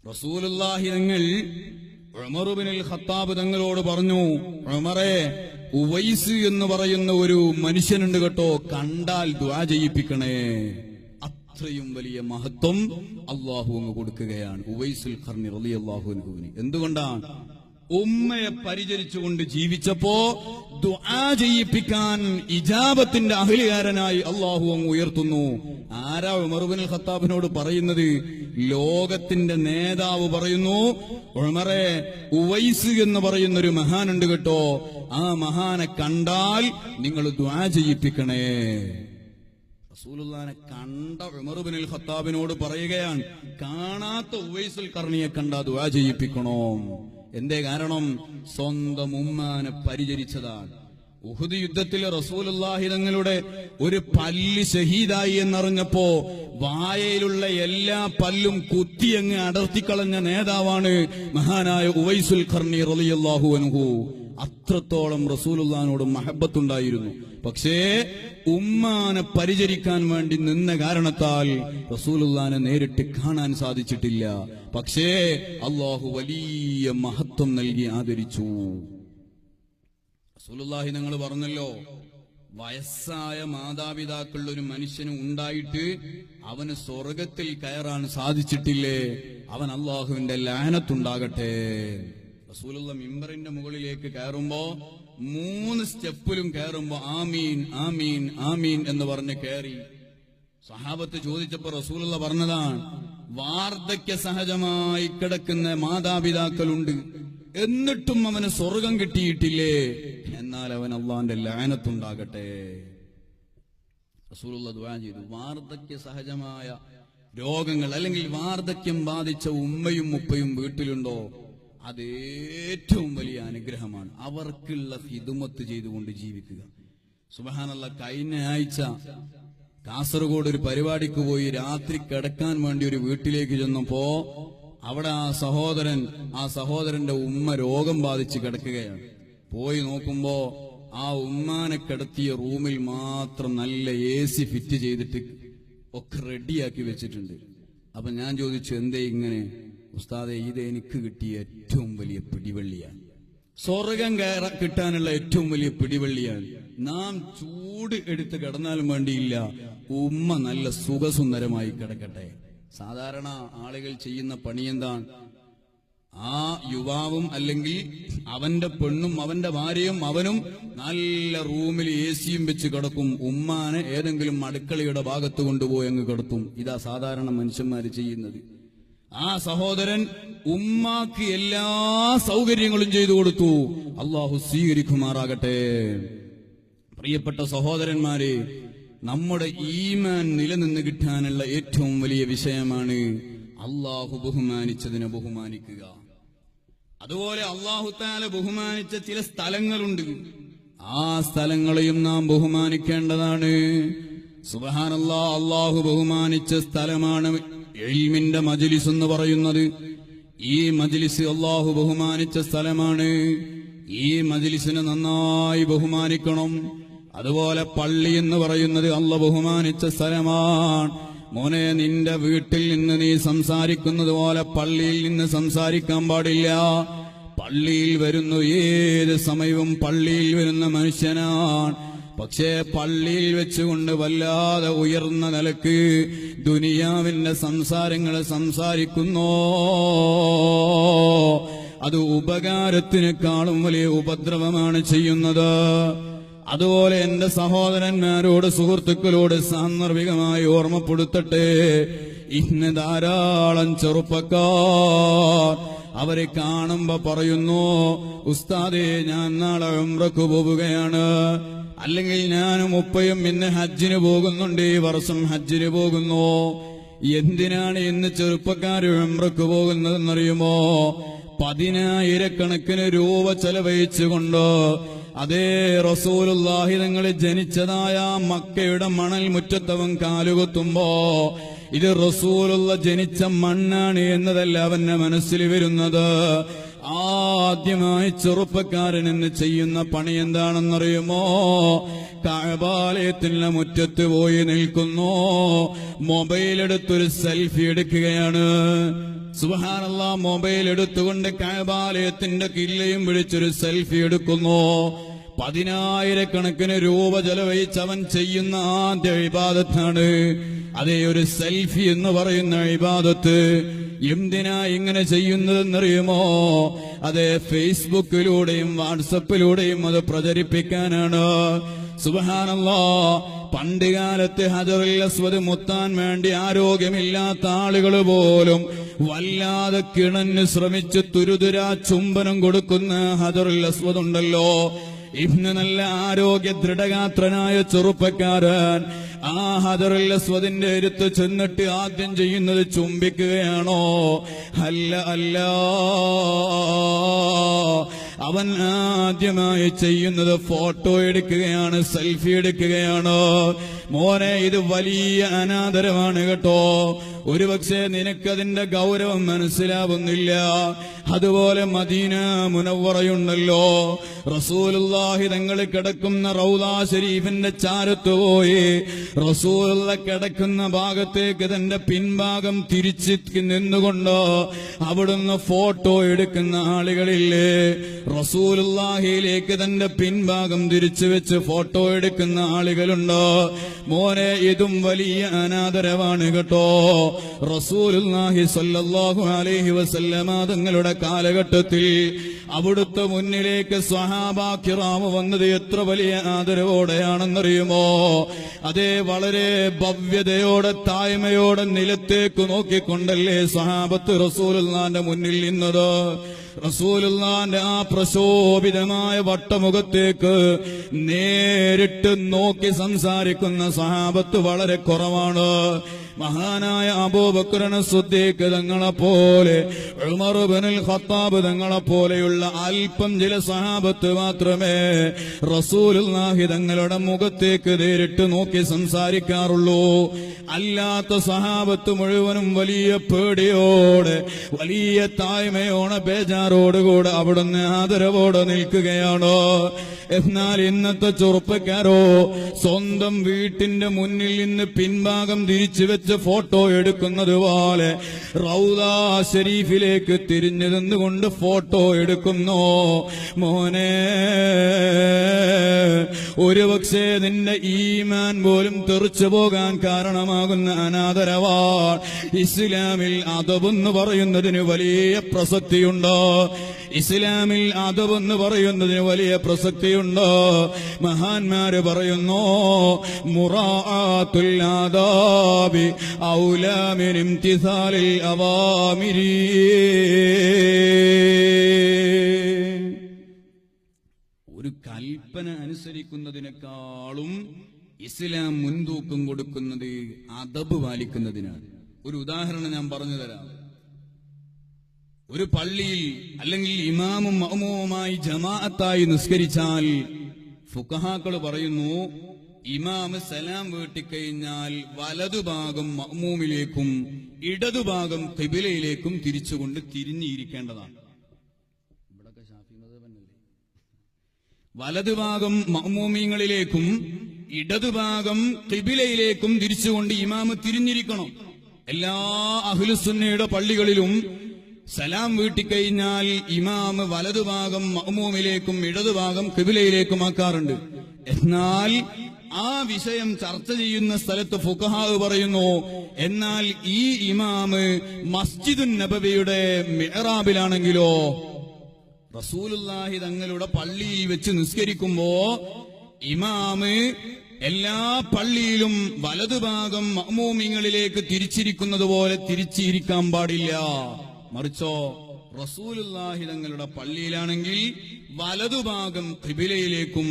Speaker 1: റസൂലുള്ളാഹി തങ്ങൾ ഉമർ ഇബ്നുൽ ഖത്താബ് തങ്ങളോട് പറഞ്ഞു, ഉമറേ, ഉവൈസ് എന്ന് പറയുന്ന ഒരു മനുഷ്യനുണ്ട് കേട്ടോ, കണ്ടാൽ ദുആ ചെയ്യിപ്പിക്കണേ. അത്രയും വലിയ മഹത്വം അള്ളാഹു അങ്ങ് കൊടുക്കുകയാണ് ഉവൈസുൽ ഖർനി റളിയല്ലാഹു അൻഹുവിന്. എന്തുകൊണ്ടാണ്? ഉമ്മയെ പരിചരിച്ചുകൊണ്ട് ജീവിച്ചപ്പോ ദുആ ചെയ്യിപ്പിക്കാൻ ഇജാബത്തിന്റെ അഹ്ലുകാരനായി അള്ളാഹു അങ്ങ് ഉയർത്തുന്നു. ആരാ ഉമർ ഇബ്നുൽ ഖത്താബിനോട് പറയുന്നത്? ലോകത്തിന്റെ നേതാവ് പറയുന്നു, ഉമറേ, ഉവൈസ് എന്ന് പറയുന്നൊരു മഹാനുണ്ട് കേട്ടോ, ആ മഹാനെ കണ്ടാൽ നിങ്ങൾ ദുആ ചെയ്യിപ്പിക്കണേ. റസൂലുള്ളാഹിനെ കണ്ട ഉമർ ഇബ്നുൽ ഖത്താബിനോട് പറയുകയാണ്, കാണാത്ത ഉവൈസുൽ ഖർനിയെ കണ്ടാ ദുആ ചെയ്യിപ്പിക്കണോ? എന്തേ കാരണം? സ്വന്തം ഉമ്മാനെ പരിചരിച്ചതാണ്. ഉഹുദ് യുദ്ധത്തിൽ റസൂലുള്ളാഹി തങ്ങളുടെ ഒരു പല്ല് ഷഹീദായി എന്നറിഞ്ഞപ്പോ വായയിലുള്ള എല്ലാ പല്ലും കുത്തിയങ്ങ് അടർത്തിക്കളഞ്ഞ നേതാവാണ് മഹാനായ ഉവൈസുൽ ഖർനി റളിയല്ലാഹു അൻഹു. അത്രത്തോളം റസൂലുള്ളാഹിനോട് മഹബത്തുണ്ടായിരുന്നു. പക്ഷേ ഉമ്മാനെ പരിചരിക്കാൻ വേണ്ടി നിന്ന കാരണത്താൽ റസൂലുള്ളാഹിനെ നേരിട്ട് കാണാൻ സാധിച്ചിട്ടില്ല. പക്ഷേ അള്ളാഹു വലിയ മഹത്വം നൽകി ആദരിച്ചു. റസൂലുള്ളാഹി നിങ്ങൾ പറഞ്ഞല്ലോ, വയസ്സായ മാതാപിതാക്കളുടെ ഒരു മനുഷ്യന് ഉണ്ടായിട്ട് അവന് സ്വർഗത്തിൽ കയറാൻ സാധിച്ചിട്ടില്ലേ, അവൻ അള്ളാഹുവിന്റെ ലഅനത്തുണ്ടാകട്ടെ. റസൂലുള്ള മിമ്പറിന്റെ മുകളിലേക്ക് കയറുമ്പോ 3 സ്റ്റെപ്പിലും കയറുമ്പോ ആമീൻ ആമീൻ ആമീൻ എന്ന് പറഞ്ഞ് കയറി. സഹാബത്ത് ചോദിച്ചപ്പോ റസൂലുള്ള പറഞ്ഞതാണ്, വാർദ്ധക്യ സഹജമായി കിടക്കുന്ന മാതാപിതാക്കളുണ്ട്, എന്നിട്ടും അവന് സ്വർഗം കിട്ടിയിട്ടില്ലേ, എന്നാൽ അവൻ അള്ളാന്റെ ലഅനത്തുണ്ടാകട്ടെ. റസൂലുള്ള ദുആ ചെയ്തു. വാർദ്ധക്യ സഹജമായ രോഗങ്ങൾ അല്ലെങ്കിൽ വാർദ്ധക്യം ബാധിച്ച ഉമ്മയും ഉപ്പയും വീട്ടിലുണ്ടോ? അത് ഏറ്റവും വലിയ അനുഗ്രഹമാണ്. അവർക്കുള്ള ഹിദ്മത്ത് ചെയ്തുകൊണ്ട് ജീവിക്കുക. സുബ്ഹാനല്ലാഹ്, കഴിഞ്ഞ ആഴ്ച കാസർഗോഡ് ഒരു പരിപാടിക്ക് പോയി രാത്രി കിടക്കാൻ വേണ്ടി ഒരു വീട്ടിലേക്ക് ചെന്നപ്പോ അവിടെ ആ സഹോദരന്റെ ഉമ്മ രോഗം ബാധിച്ച് കിടക്കുകയാണ്. പോയി നോക്കുമ്പോ ആ ഉമ്മാനെ കിടത്തിയ റൂമിൽ മാത്രം നല്ല AC ഫിറ്റ് ചെയ്തിട്ട് ഒക്കെ റെഡിയാക്കി വെച്ചിട്ടുണ്ട്. അപ്പൊ ഞാൻ ചോദിച്ചു, എന്തേ ഇങ്ങനെ? ഉസ്താദെ, ഇത് എനിക്ക് കിട്ടിയ ഏറ്റവും വലിയ പിടിവള്ളിയാണ്, സ്വർഗം കിട്ടാനുള്ള ഏറ്റവും വലിയ പിടിവള്ളിയാണ്. നാം ചൂട് എടുത്ത് കിടന്നാലും വേണ്ടിയില്ല, ഉമ്മ നല്ല സുഖസുന്ദരമായി കിടക്കട്ടെ. സാധാരണ ആളുകൾ ചെയ്യുന്ന പണി എന്താണ്? ആ യുവാവും അല്ലെങ്കിൽ അവന്റെ പെണ്ണും അവന്റെ ഭാര്യയും അവനും നല്ല റൂമിൽ AC വെച്ച് കിടക്കും. ഉമ്മാനെ ഏതെങ്കിലും അടുക്കളയുടെ ഭാഗത്ത് കൊണ്ടുപോയി അങ്ങ് കിടത്തും. ഇതാ സാധാരണ മനുഷ്യന്മാര് ചെയ്യുന്നത്. ആ സഹോദരൻ ഉമ്മാക്ക് എല്ലാ സൗകര്യങ്ങളും ചെയ്തു കൊടുത്തു. അള്ളാഹു സ്വീകരിക്കുമാറാകട്ടെ. പ്രിയപ്പെട്ട സഹോദരന്മാരെ, നമ്മുടെ ഈമാൻ നിലനിന്ന് കിട്ടാനുള്ള ഏറ്റവും വലിയ വിഷയമാണ് അള്ളാഹു ബഹുമാനിച്ചതിനെ ബഹുമാനിക്കുക. അതുപോലെ അള്ളാഹു തആല ബഹുമാനിച്ച ചില സ്ഥലങ്ങളുണ്ട്, ആ സ്ഥലങ്ങളെയും നാം ബഹുമാനിക്കേണ്ടതാണ്. സുബ്ഹാനല്ലാഹ്, അള്ളാഹു ബഹുമാനിച്ച സ്ഥലമാണ് ഇൽമിന്റെ മജ്ലിസ് എന്ന് പറയുന്നത്. ഈ മജ്ലിസ് അള്ളാഹു ബഹുമാനിച്ച സ്ഥലമാണ്. ഈ മജ്ലിസിനെ നന്നായി ബഹുമാനിക്കണം. അതുപോലെ പള്ളി എന്ന് പറയുന്നത് അള്ളാഹു ബഹുമാനിച്ച സ്ഥലമാണ്. മോനെ, നിന്റെ വീട്ടിൽ നിന്ന് നീ സംസാരിക്കുന്നത് പോലെ പള്ളിയിൽ നിന്ന് സംസാരിക്കാൻ പാടില്ല. പള്ളിയിൽ വരുന്ന ഏത് സമയവും പള്ളിയിൽ വരുന്ന മനുഷ്യനാണ്. പക്ഷേ പള്ളിയിൽ വെച്ചുകൊണ്ട് വല്ലാതെ ഉയർന്ന നിലക്ക് ദുനിയാവിന്റെ സംസാരങ്ങൾ സംസാരിക്കുന്നു. അത് ഉപകാരത്തിനേക്കാളും വലിയ ഉപദ്രവമാണ് ചെയ്യുന്നത്. അതുപോലെ എന്റെ സഹോദരന്മാരോട്, സുഹൃത്തുക്കളോട് സാന്ദർഭികമായി ഓർമ്മപ്പെടുത്തട്ടെ, ഇന്ന് ധാരാളം ചെറുപ്പക്കാർ അവരെ കാണുമ്പോ പറയുന്നു, ഉസ്താദേ, ഞാൻ നാളെ ഉംറക്ക് പോവുകയാണ്, അല്ലെങ്കിൽ ഞാനും ഉപ്പയും ഇന്ന് ഹജ്ജിന് പോകുന്നുണ്ട്, ഈ വർഷം ഹജ്ജിന് പോകുന്നു. എന്തിനാണ് ഇന്ന് ചെറുപ്പക്കാര് ഉംറക്ക് പോകുന്നതെന്നറിയുമോ? 10,000 രൂപ ചെലവഴിച്ചുകൊണ്ട് അതേ റസൂലുള്ളാഹി തങ്ങൾ ജനിച്ചതായ മക്കയുടെ മണൽ മുറ്റത്തവൻ കാലുകുത്തുമ്പോ ഇത് റസൂലുള്ള ജനിച്ച മണ്ണാണ് എന്നതല്ല അവന്റെ മനസ്സിൽ വരുന്നത്. ആദ്യമായി ചെറുപ്പക്കാരൻ എന്ന് ചെയ്യുന്ന പണി എന്താണെന്നറിയുമോ? കഅബാലയത്തിന്റെ മുറ്റത്ത് പോയി നിൽക്കുന്നു, മൊബൈലെടുത്തൊരു സെൽഫി എടുക്കുകയാണ്. സുബ്ഹാനല്ലാഹ്, മൊബൈൽ എടുത്തുകൊണ്ട് കഅബാലയത്തിന്റെ കില്ലയും പിടിച്ചൊരു സെൽഫി എടുക്കുന്നു. 10,000 രൂപ ചെലവഴിച്ച് അവൻ ചെയ്യുന്ന ആദ്യ ഇബാദത്താണ് അതേ ഒരു സെൽഫി എന്ന് പറയുന്ന ഇബാദത്ത്. എന്തിനാ ഇങ്ങനെ ചെയ്യുന്നതെന്നറിയുമോ? അതെ, ഫേസ്ബുക്കിലൂടെയും വാട്സപ്പിലൂടെയും അത് പ്രചരിപ്പിക്കാനാണ്. സുബ്ഹാനല്ലാഹ്, പണ്ട് കാലത്ത് ഹജറുൽ അസ്വദ് മുത്താൻ വേണ്ടി ആരോഗ്യമില്ലാത്ത ആളുകൾ പോലും വല്ലാതെ കിണഞ്ഞ് ശ്രമിച്ച് തുരുതുരാ ചുംബനം കൊടുക്കുന്ന ഹജറുൽ അസ്വദ് ഉണ്ടല്ലോ. ഇന്ന് നല്ല ആരോഗ്യ ദൃഢഗാത്രനായ ചെറുപ്പക്കാരൻ ആ ഹജറുൽ അസ്വദിന്റെ അടുത്ത് ചെന്നിട്ട് ആദ്യം ചെയ്യുന്നത് ചുംബിക്കുകയാണോ? അല്ല അല്ല, അവൻ ആദ്യമായി ചെയ്യുന്നത് ഫോട്ടോ എടുക്കുകയാണ്, സെൽഫി എടുക്കുകയാണ്. മോനെ, ഇത് വലിയ അനാദരവാണ് കേട്ടോ. ഒരുപക്ഷെ നിനക്കതിന്റെ ഗൗരവം മനസ്സിലാവുന്നില്ല. അതുപോലെ മദീന മുനവ്വറയുണ്ടല്ലോ, റസൂലുള്ളാഹി തങ്ങൾ കിടക്കുന്ന റൗളാ ശരീഫിന്റെ ചാരത്ത് പോയി റസൂലുള്ള കിടക്കുന്ന ഭാഗത്തേക്ക് തന്റെ പിൻഭാഗം തിരിച്ച് നിന്നുകൊണ്ട് അവിടുന്ന് ഫോട്ടോ എടുക്കുന്ന ആളുകളില്ലേ? റസൂലുള്ളാഹിയിലേക്ക് തന്റെ പിൻഭാഗം തിരിച്ചു വെച്ച് ഫോട്ടോ എടുക്കുന്ന ആളുകളുണ്ട്. മോനെ, ഇതും വലിയ അനാദരവാണ് കേട്ടോ. റസൂലുള്ളാഹി സ്വല്ലല്ലാഹു അലൈഹി വസല്ലമ തങ്ങളുടെ കാലഘട്ടത്തിൽ അവിടുത്തെ മുന്നിലേക്ക് സ്വഹാബാ കിറാമ് വന്നത് എത്ര വലിയ ആദരവോടെയാണെന്നറിയുമോ? അതേ, വളരെ ഭവ്യതയോടെ താഴ്മയോടെ നിലത്തേക്ക് നോക്കിക്കൊണ്ടല്ലേ സ്വഹാബത്ത് റസൂലുള്ളാന്റെ മുന്നിൽ നിന്നത്. റസൂലുള്ളാന്റെ ആ പ്രശോഭിതമായ വട്ടമുഖത്തേക്ക് നേരിട്ട് നോക്കി സംസാരിക്കുന്ന സ്വഹാബത്ത് വളരെ കുറവാണ്. മഹാനായ അബൂബക്കർ സിദ്ദീഖ് തങ്ങളെപ്പോലെ, ഉമർ ഇബ്നുൽ ഖത്താബ് തങ്ങളെപ്പോലെയുള്ള അല്പം ചില സ്വഹാബത്ത് മാത്രമേ റസൂലുള്ളാഹി തങ്ങളുടെ മുഖത്തേക്ക് നേരിട്ട് നോക്കി സംസാരിക്കാറുള്ളൂ. അല്ലാത്ത സ്വഹാബത്ത് മുഴുവനും വലിയ പേടിയോടെ, വലിയ താഴ്മയോടെ, ബേജാറോടുകൂടെ അവിടുന്ന് ആദരവോടെ നിൽക്കുകയാണ്. എന്നാൽ ഇന്നത്തെ ചെറുപ്പക്കാരോ സ്വന്തം വീട്ടിന്റെ മുന്നിൽ നിന്ന് പിൻഭാഗം തിരിച്ചു വെച്ച് ഫോട്ടോ എടുക്കുന്നത് പോലെ റൗദാ ഷരീഫിലേക്ക് തിരിഞ്ഞു നിന്നുകൊണ്ട് ഫോട്ടോ എടുക്കുന്നു. മോനെ, ഒരുപക്ഷെ നിന്റെ ഈമാൻ പോലും തെറിച്ചു പോകാൻ കാരണമാകുന്ന അനാദരവാണ്. ഇസ്ലാമിൽ അദബെന്ന് പറയുന്നതിന് വലിയ പ്രസക്തിയുണ്ട്. ഇസ്ലാമിൽ അദബെന്ന് പറയുന്നതിന് വലിയ പ്രസക്തിയുണ്ട്. മഹാന്മാര് പറയുന്നു, മുറാഅത്തുൽ ആദാബി ഔലാ മിൻ ഇംതിസാലിൽ അവാമിരി. ഒരു കൽപ്പന അനുസരിക്കുന്നതിനേക്കാളും ഇസ്ലാം മുൻതൂക്കം കൊടുക്കുന്നത് അദബ് പാലിക്കുന്നതിനാണ്. ഒരു ഉദാഹരണം ഞാൻ പറഞ്ഞു തരാം. ഒരു പള്ളിയിൽ അല്ലെങ്കിൽ ഇമാമും മഅ്മൂമുമായി ജമാഅത്തായി നിസ്കരിച്ചാൽ ഫുഖഹാക്കൾ പറയുന്നു, ഇമാമ് സലാം വീട്ടിക്കഴിഞ്ഞാൽ വലതുഭാഗം മഅ്മൂമിലേക്കും ഇടതുഭാഗം ഖിബിലയിലേക്കും തിരിച്ചുകൊണ്ട് തിരിഞ്ഞിരിക്കേണ്ടതാണ്. ഇവിടൊക്കെ ശാഫി മദ്ഹബന്നല്ലേ? വലതുഭാഗം മഅ്മൂമിങ്ങളിലേക്കും ഇടതുഭാഗം ഖിബിലയിലേക്കും തിരിച്ചുകൊണ്ട് ഇമാമ് തിരിഞ്ഞിരിക്കണം. എല്ലാ അഹ്ലുസുന്നയുടെ പള്ളികളിലും സലാം വീട്ടിക്കഴിഞ്ഞാൽ ഇമാമ് വലതുഭാഗം മഅ്മൂമിലേക്കും ഇടതുഭാഗം ഖിബിലയിലേക്കും ആക്കാറുണ്ട്. എന്നാൽ ആ വിഷയം ചർച്ച ചെയ്യുന്ന സ്ഥലത്ത് ഫുഖഹാവ് പറയുന്നു, എന്നാൽ ഈ ഇമാമ് മസ്ജിദുൻ നബവിയുടെ മിഹ്റാബിലാണെങ്കിലോ, റസൂലുള്ളാഹി തങ്ങളുടെ പള്ളിയിൽ വെച്ച് നിസ്കരിക്കുമ്പോ ഇമാമ് എല്ലാ പള്ളിയിലും വലതുഭാഗം മഅ്മൂമിങ്ങളിലേക്ക് തിരിച്ചിരിക്കുന്നത് പോലെ തിരിച്ചിരിക്കാൻ പാടില്ല. മറിച്ചോ റസൂലുള്ളാഹി തങ്ങളുടെ പള്ളിയിലാണെങ്കിൽ വലതുഭാഗം ഖിബിലയിലേക്കും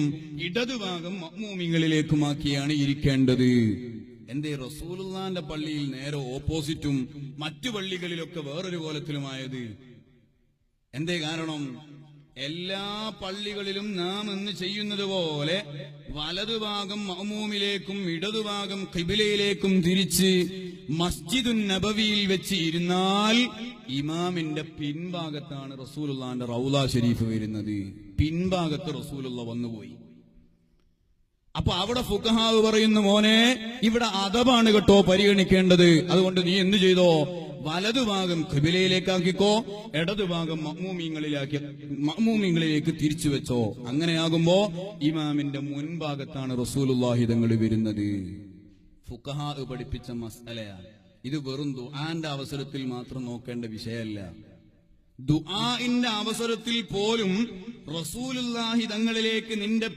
Speaker 1: ഇടതുഭാഗം മഅ്മൂമിങ്ങളിലേക്കുമാക്കിയാണ് ഇരിക്കേണ്ടത്. എന്തേ റസൂലുള്ളാന്റെ പള്ളിയിൽ നേരെ ഓപ്പോസിറ്റും മറ്റു പള്ളികളിലൊക്കെ വേറൊരു കോലത്തിലുമായത്? എന്തേ കാരണം? എല്ലാ പള്ളികളിലും നാം ഇന്ന് ചെയ്യുന്നത് പോലെ വലതുഭാഗം മഅ്മൂമിലേക്കും ഇടതുഭാഗം ഖിബിലയിലേക്കും തിരിച്ച് മസ്ജിദുൻ നബവിയിൽ വെച്ച് ഇരുന്നാൽ ഇമാമിന്റെ പിൻഭാഗത്താണ് റസൂലുള്ളാന്റെ റൗള ഷരീഫ് വരുന്നത്. പിൻഭാഗത്ത് റസൂലുള്ള വന്നുപോയി. അപ്പൊ അവിടെ ഫുഖഹാവ് പറയുന്നു, മോനെ, ഇവിടെ അദബാണ് കേട്ടോ പരിഗണിക്കേണ്ടത്. അതുകൊണ്ട് നീ എന്ത് ചെയ്തോ, വലതുഭാഗം ഖിബിലയിലേക്കാക്കിക്കോ, ഇടതുഭാഗം മഅ്മൂമീങ്ങളിലേക്ക് തിരിച്ചു വെച്ചോ. അങ്ങനെയാകുമ്പോ ഇമാമിന്റെ മുൻഭാഗത്താണ് റസൂലുള്ളാഹി തങ്ങൾ വരുന്നത്. ഫുഖഹാ പഠിപ്പിച്ച മസ്അലയാണ് ഇത്. വെറും ദുആന്റെ അവസരത്തിൽ മാത്രം നോക്കേണ്ട വിഷയമല്ല. ദുആഇന്റെ അവസരത്തിൽ പോലും റസൂലുള്ളാഹി തങ്ങളിലേക്ക് നിന്റെ